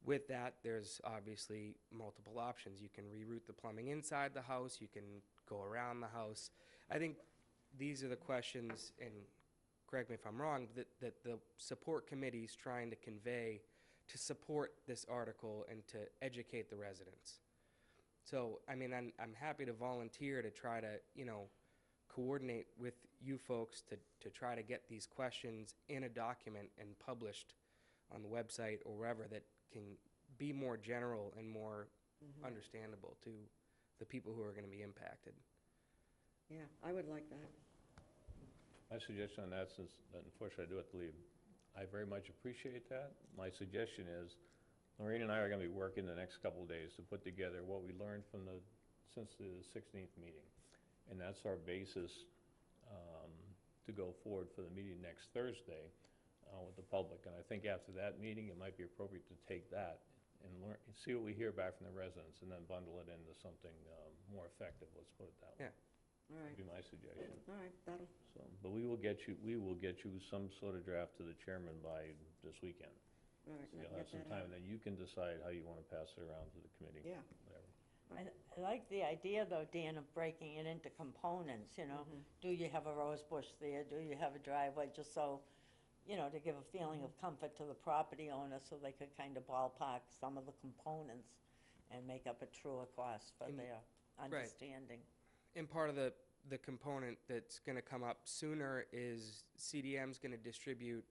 With that, there's obviously multiple options. You can reroute the plumbing inside the house, you can go around the house. I think these are the questions, and correct me if I'm wrong, that the support committee is trying to convey to support this article and to educate the residents. So, I mean, I'm happy to volunteer to try to, coordinate with you folks to try to get these questions in a document and published on the website or wherever that can be more general and more understandable to the people who are going to be impacted. Yeah, I would like that. My suggestion on that, since unfortunately I do have to leave, I very much appreciate that. My suggestion is, Lorraine and I are gonna be working the next couple of days to put together what we learned since the 16th meeting. And that's our basis to go forward for the meeting next Thursday with the public. And I think after that meeting, it might be appropriate to take that and learn, see what we hear back from the residents, and then bundle it into something more effective, let's put it that way. Yeah. All right, Would be my suggestion. all right, that'll, So, but we will get you some sort of draft to the chairman by this weekend. all right, So now you'll have get some that time, out. and then you can decide how you want to pass it around to the committee. Yeah. Whatever. I like the idea, though, Dan, of breaking it into components, you know? Do you have a rose bush there? Do you have a driveway? Just so, you know, to give a feeling of comfort to the property owner so they could kind of ballpark some of the components and make up a truer cost for their understanding. And part of the component that's going to come up sooner is CDM's going to distribute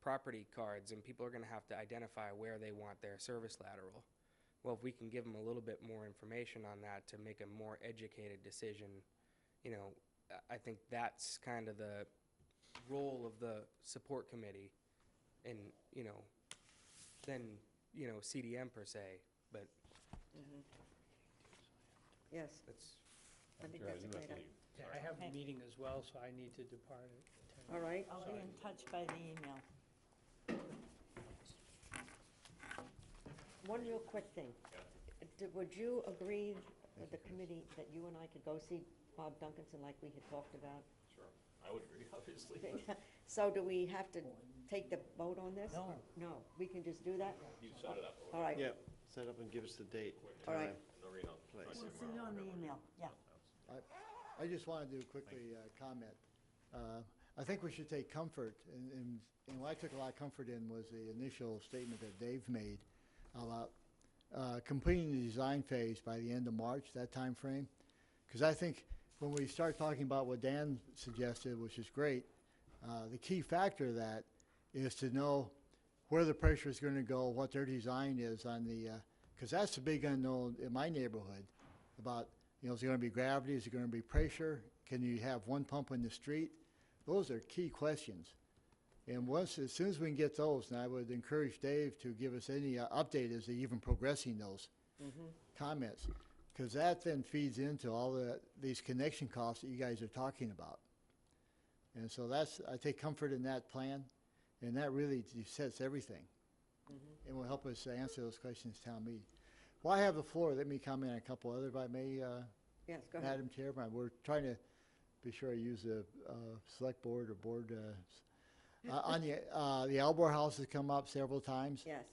property cards, and people are going to have to identify where they want their service lateral. Well, if we can give them a little bit more information on that to make a more educated decision, you know, I think that's kind of the role of the support committee, and, you know, then, you know, CDM per se, but Yes, that's, I think Sure, that's a do great have to idea. leave. Yeah, I have a meeting as well, so I need to depart at 10. All right, I'll be in touch by the email. one real quick thing. Would you agree with the committee that you and I could go see Bob Duncanson like we had talked about? Sure, I would agree, obviously. So do we have to take the vote on this? No. No, we can just do that? You set it up. All right, Yep, set up and give us the date, all right. time, Noreen, I'll place. We'll see you on the email, yeah. I just wanted to quickly comment. I think we should take comfort, and what I took a lot of comfort in was the initial statement that Dave made about completing the design phase by the end of March, that time frame. Because I think when we start talking about what Dan suggested, which is great, the key factor of that is to know where the pressure is going to go, what their design is on the, because that's the big unknown in my neighborhood about, you know, is it going to be gravity, is it going to be pressure, can you have one pump in the street? Those are key questions. And as soon as we can get those, and I would encourage Dave to give us any update as to even progressing those comments, because that then feeds into all these connection costs that you guys are talking about. And so I take comfort in that plan, and that really sets everything, and will help us answer those questions town meeting. While I have the floor, let me comment on a couple other, if I may, Yes, go ahead. Madam Chairman. We're trying to be sure I use the select board or board. On the Albor House has come up several times. Yes,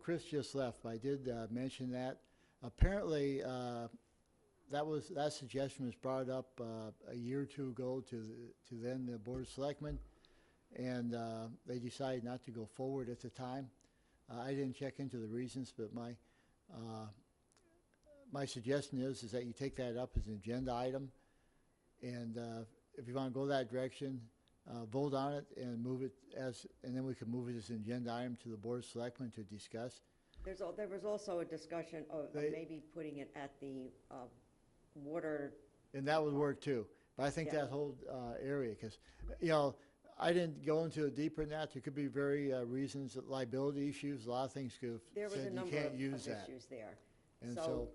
Chris just left, but I did mention that. Apparently, that suggestion was brought up a year or two ago to then the Board of Selectmen, and they decided not to go forward at the time. I didn't check into the reasons, but my suggestion is that you take that up as an agenda item, and if you want to go that direction, vote on it and move it and then we can move it as an agenda item to the Board of Selectmen to discuss. there was also a discussion of maybe putting it at the water, And that would work too. But I think Yeah. that whole area, because, you know, I didn't go into it deeper than that. There could be very reasons, liability issues, a lot of things could have there was a said you number can't of use that. issues there. And So so,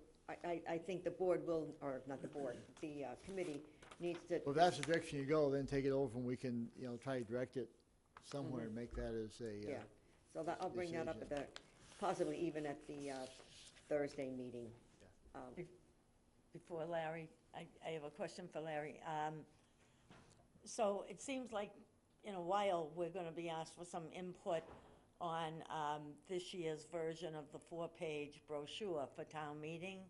I think the board will, or not the board, the committee needs to. well, if that's the direction you go, then take it over and we can, you know, try to direct it somewhere and make that as a, Yeah, so that, I'll bring that up at the, possibly even at the Thursday meeting. Before Larry, I have a question for Larry. So it seems like in a while, we're gonna be asked for some input on this year's version of the 4-page brochure for town meeting.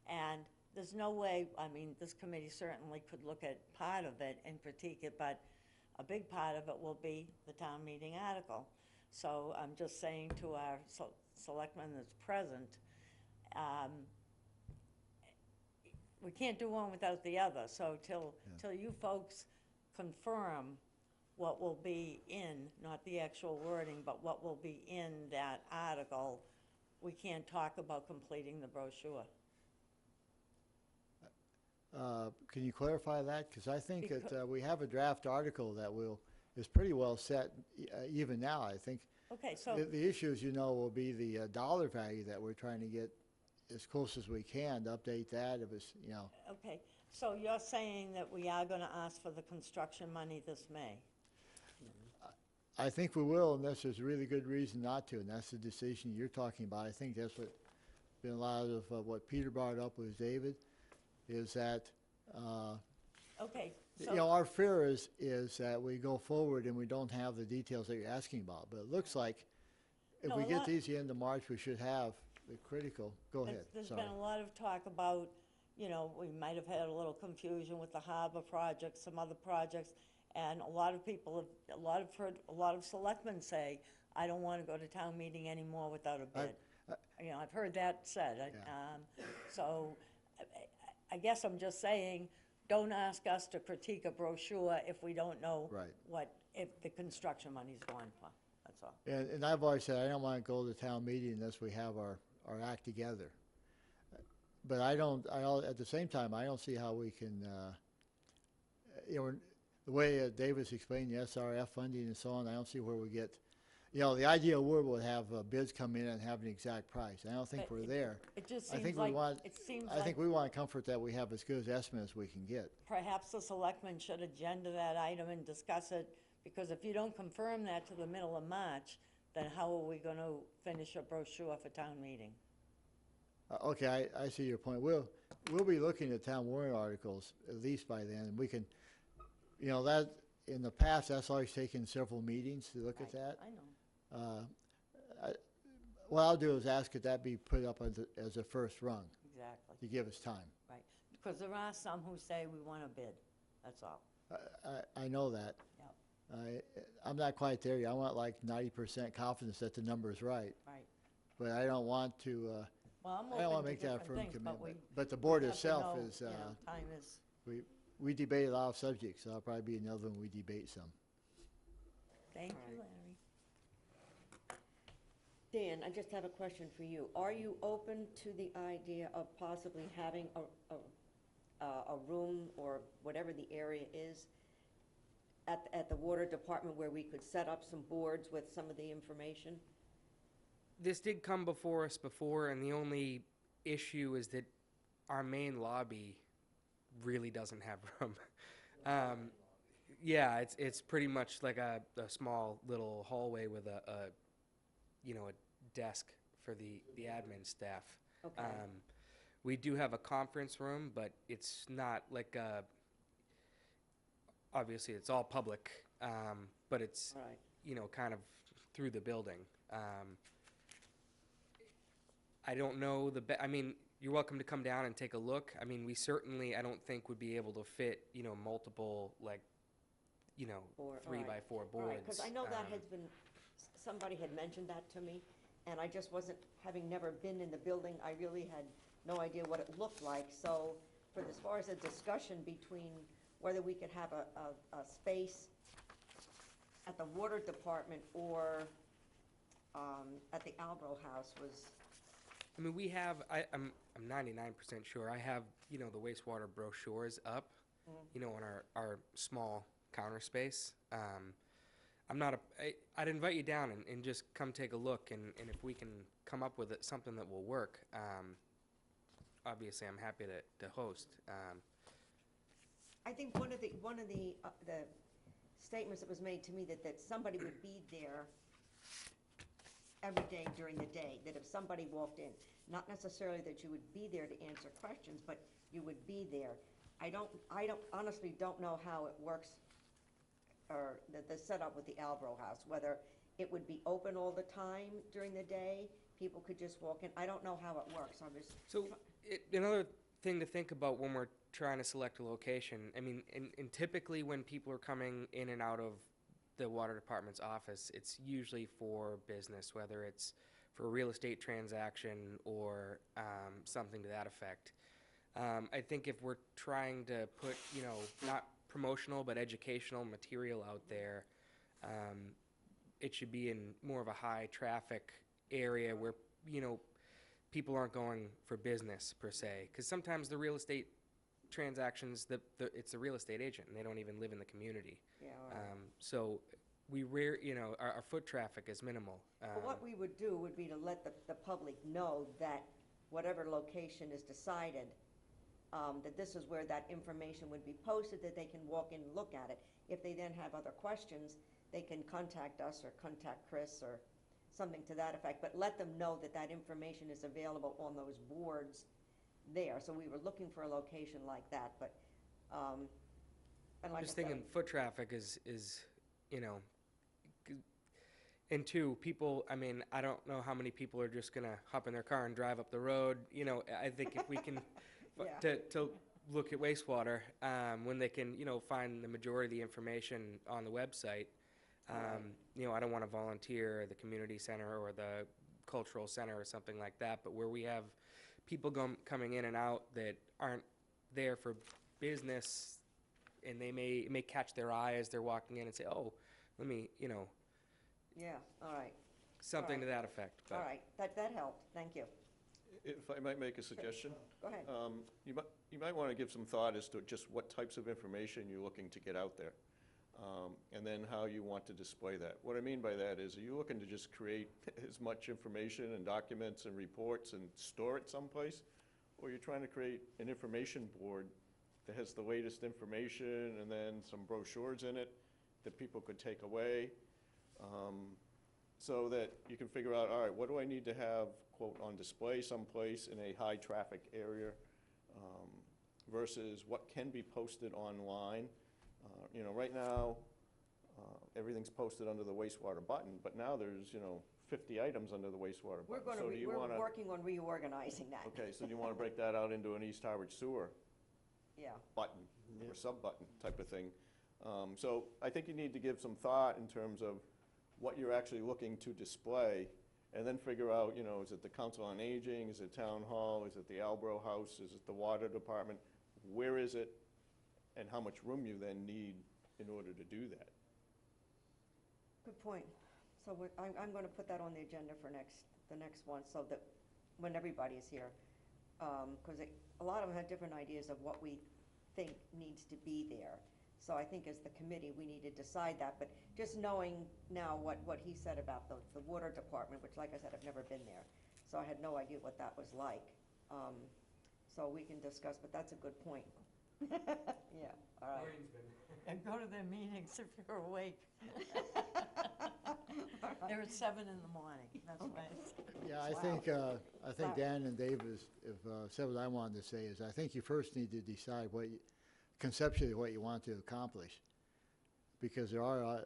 And there's no way, I mean, this committee certainly could look at part of it and critique it, but a big part of it will be the town meeting article. So I'm just saying to our selectman that's present, we can't do one without the other. So till you folks confirm what will be in, not the actual wording, but what will be in that article, we can't talk about completing the brochure. Can you clarify that? Because I think Becau- that we have a draft article that is pretty well set even now. I think Okay, so, the issue, as you know, will be the dollar value that we're trying to get as close as we can to update that. If it's, okay, so you're saying that we are gonna ask for the construction money this May? I think we will, unless there's a really good reason not to, and that's the decision you're talking about. I think that's what been a lot of what Peter brought up with David, is that Okay, our fear is that we go forward and we don't have the details that you're asking about. But it looks like if No, we a get lot- these the end of March, we should have the critical. Go ahead. There's Sorry. been a lot of talk about, we might have had a little confusion with the harbor project, some other projects, and a lot of people have, a lot of selectmen say, I don't want to go to town meeting anymore without a bid. I've heard that said. So I guess I'm just saying, don't ask us to critique a brochure if we don't know Right. if the construction money's going for, that's all. And I've always said, I don't want to go to town meeting unless we have our act together. But at the same time, I don't see how we can, the way Davis explained the SRF funding and so on, I don't see where we get, the ideal world would have bids come in and have an exact price. I don't think But we're there. It just I seems think we like, want, it seems I like think we want comfort that we have as good as estimate as we can get. perhaps the selectmen should agenda that item and discuss it, because if you don't confirm that to the middle of March, then how are we gonna finish a brochure for town meeting? Okay, I see your point. We'll be looking at town warrant articles at least by then, and we can, that, in the past, that's always taken several meetings to look at that. I know, What I'll do is ask that that be put up as a first rung exactly, to give us time. right. Because there are some who say we want a bid, that's all, I know that. yep, I'm not quite there yet. I want like 90% confidence that the number is right, right. but I don't want to, Well, I'm I don't want open to to make that a different firm things, but commitment. we But the board have to itself know, is, time is, we debate a lot of subjects, so that'll probably be another one we debate some. thank you, All right. Larry. Dan, I just have a question for you. Are you open to the idea of possibly having a room or whatever the area is at the water department where we could set up some boards with some of the information? This did come before us before, and the only issue is that our main lobby really doesn't have room. Yeah, it's pretty much like a small little hallway with a desk for the admin staff. Okay. We do have a conference room, but it's not like obviously it's all public, but it's Right. kind of through the building. I don't know I mean, you're welcome to come down and take a look. I mean, we certainly, I don't think would be able to fit, multiple, like, Or- 3x4 boards. Right, because I know that has been, somebody had mentioned that to me, and I just wasn't, having never been in the building, I really had no idea what it looked like. So as far as a discussion between whether we could have a space at the water department or at the Albro House was, I mean, we have, I'm 99% sure, I have, the wastewater brochures up, on our small counter space. I'd invite you down and just come take a look, and if we can come up with something that will work, obviously I'm happy to host. I think one of the statements that was made to me that somebody would be there every day during the day, that if somebody walked in, not necessarily that you would be there to answer questions, but you would be there. I honestly don't know how it works, or the setup with the Albro House, whether it would be open all the time during the day, people could just walk in. I don't know how it works. I'm just. So, another thing to think about when we're trying to select a location, I mean, and typically when people are coming in and out of the water department's office, it's usually for business, whether it's for a real estate transaction or something to that effect. I think if we're trying to put, not promotional but educational material out there, it should be in more of a high traffic area where, people aren't going for business per se. Because sometimes the real estate transactions, it's the real estate agent, and they don't even live in the community. Yeah, all right. So our foot traffic is minimal. But what we would do would be to let the public know that whatever location is decided, that this is where that information would be posted, that they can walk in and look at it. If they then have other questions, they can contact us or contact Chris or something to that effect, but let them know that that information is available on those boards there. So we were looking for a location like that, but, and like I Just said. thinking foot traffic is, you know, and two, people, I mean, I don't know how many people are just gonna hop in their car and drive up the road. You know, I think if we can, Yeah. to look at wastewater, when they can, you know, find the majority of the information on the website. You know, I don't wanna volunteer at the community center or the cultural center or something like that, but where we have people coming in and out that aren't there for business, and it may catch their eye as they're walking in and say, oh, let me, you know, Yeah, all right, something to Alright. that effect. all But right, that helped, thank you. If I might make a suggestion, Go ahead. you might want to give some thought as to just what types of information you're looking to get out there, and then how you want to display that. What I mean by that is, are you looking to just create as much information and documents and reports and store it someplace? Or you're trying to create an information board that has the latest information and then some brochures in it that people could take away? So that you can figure out, all right, what do I need to have, quote, on display someplace in a high-traffic area, versus what can be posted online. You know, right now, everything's posted under the wastewater button, but now there's, 50 items under the wastewater We're button. gonna, So do you we're wanna, working on reorganizing that. okay, so do you wanna break that out into an East Harwich sewer Yeah, button or sub-button type of thing? So I think you need to give some thought in terms of what you're actually looking to display, and then figure out, is it the Council on Aging, is it Town Hall, is it the Albro House, is it the Water Department? Where is it, and how much room you then need in order to do that? good point. So I'm gonna put that on the agenda for the next one, so that when everybody is here, because a lot of them have different ideas of what we think needs to be there. So I think as the committee, we need to decide that, but just knowing now what he said about the water department, which, like I said, I've never been there, so I had no idea what that was like. So we can discuss, but that's a good point. Yeah, all right. And go to their meetings if you're awake. They're at 7 in the morning, that's why. Yeah, Wow. I think Wow. Dan and Dave have said what I wanted to say, is I think you first need to decide conceptually what you want to accomplish. Because there are,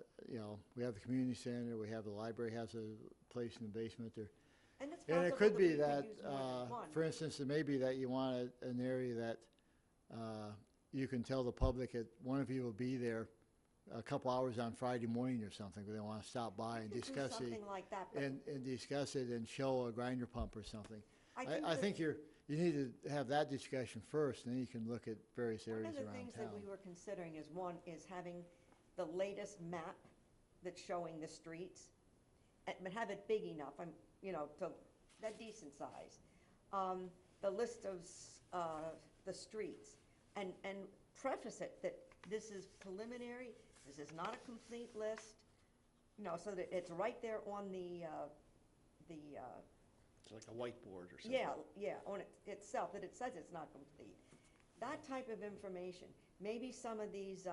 we have the community center, we have the library has a place in the basement there. And it's And it possible could be we that, use more than one. for instance, it may be that you want an area that you can tell the public that one of you will be there a couple hours on Friday morning or something, where they want to stop by and We could do discuss something like that, but and discuss it and show a grinder pump or something. I that think you need to have that discussion first, and then you can look at various one areas of the around things town. that we were considering is having the latest map that's showing the streets, but have it big enough, to that decent size. The list of the streets, and preface it that this is preliminary, this is not a complete list, so that it's right there on the It's like a whiteboard or something. yeah, on it itself, that it says it's not complete. That type of information, maybe some of these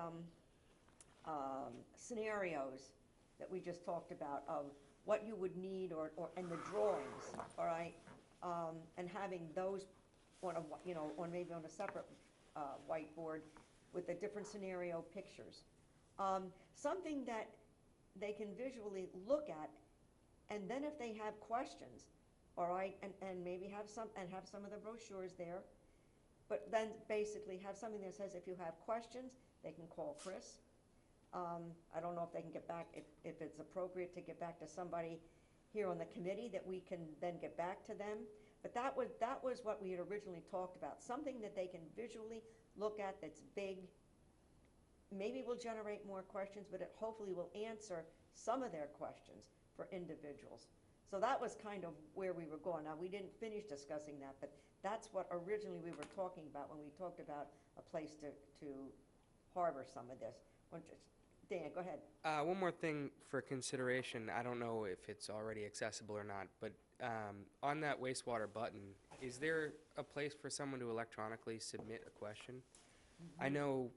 scenarios that we just talked about of what you would need and the drawings, all right? And having those on maybe on a separate whiteboard with the different scenario pictures. Something that they can visually look at, and then if they have questions, all right, and maybe have some of the brochures there, but then basically have something that says if you have questions, they can call Chris. I don't know if they can get back, if it's appropriate to get back to somebody here on the committee that we can then get back to them. But that was what we had originally talked about, something that they can visually look at that's big. Maybe will generate more questions, but it hopefully will answer some of their questions for individuals. So that was kind of where we were going. Now, we didn't finish discussing that, but that's what originally we were talking about when we talked about a place to harbor some of this. Dan, go ahead. One more thing for consideration. I don't know if it's already accessible or not, but on that wastewater button, is there a place for someone to electronically submit a question? I know,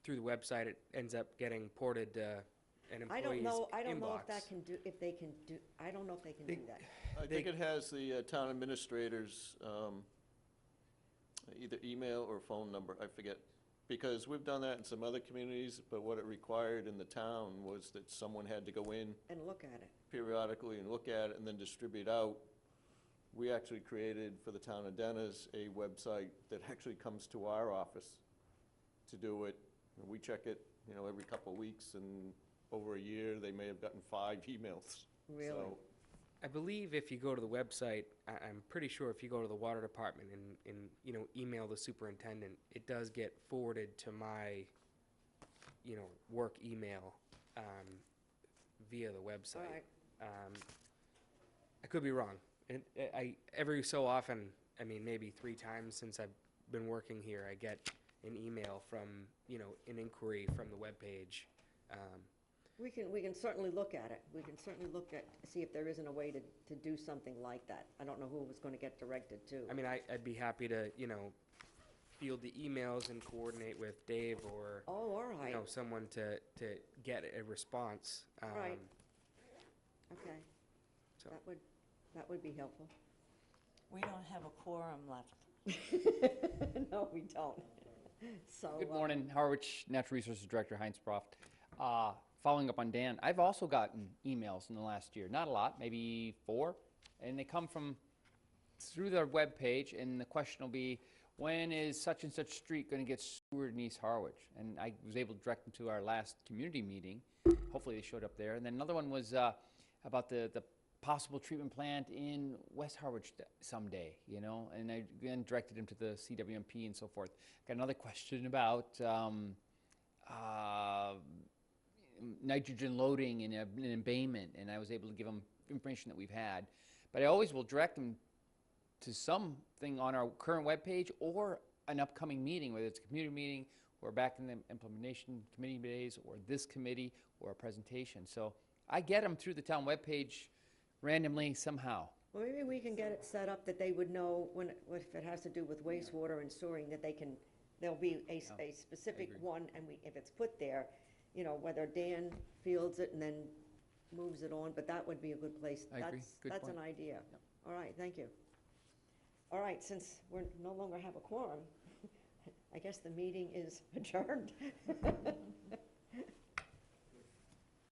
through the website, it ends up getting ported to an I employee's don't know if inbox. that can do, if they can do, I don't know if they can do that. I think it has the town administrator's either email or phone number, I forget. Because we've done that in some other communities, but what it required in the town was that someone had to go in And look at it. periodically and look at it and then distribute out. We actually created for the town of Dennis a website that actually comes to our office to do it. And we check it, every couple of weeks, and over a year, they may have gotten 5 emails. Really? So, I believe if you go to the website, I'm pretty sure if you go to the water department and email the superintendent, it does get forwarded to my, work email via the website. All right. I could be wrong. Every so often, maybe 3 times since I've been working here, I get an email from, an inquiry from the webpage. We can certainly look at it. We can certainly look at, see if there isn't a way to do something like that. I don't know who it was gonna get directed to. I'd be happy to, field the emails and coordinate with Dave or, Oh, all right, someone to get a response. Right. okay. So- That would be helpful. We don't have a quorum left. No, we don't. So. Good morning, Harwich Natural Resources Director Heinz Proft. Following up on Dan, I've also gotten emails in the last year, not a lot, maybe 4, and they come from through their webpage, and the question will be, when is such and such street going to get sewered in East Harwich? And I was able to direct them to our last community meeting. Hopefully they showed up there. And then another one was about the possible treatment plant in West Harwich someday, and I again directed him to the CWMP and so forth. Got another question about nitrogen loading and an embayment, and I was able to give them information that we've had. But I always will direct them to something on our current webpage or an upcoming meeting, whether it's a community meeting or back in the implementation committee days or this committee or a presentation. So I get them through the town webpage randomly somehow. Well, maybe we can get it set up that they would know if it has to do with wastewater and storing, that there'll be a specific agree. one, and if it's put there, whether Dan fields it and then moves it on, but that would be a good place. I agree. Good That's an point. idea. All right, thank you. All right, since we no longer have a quorum, I guess the meeting is adjourned.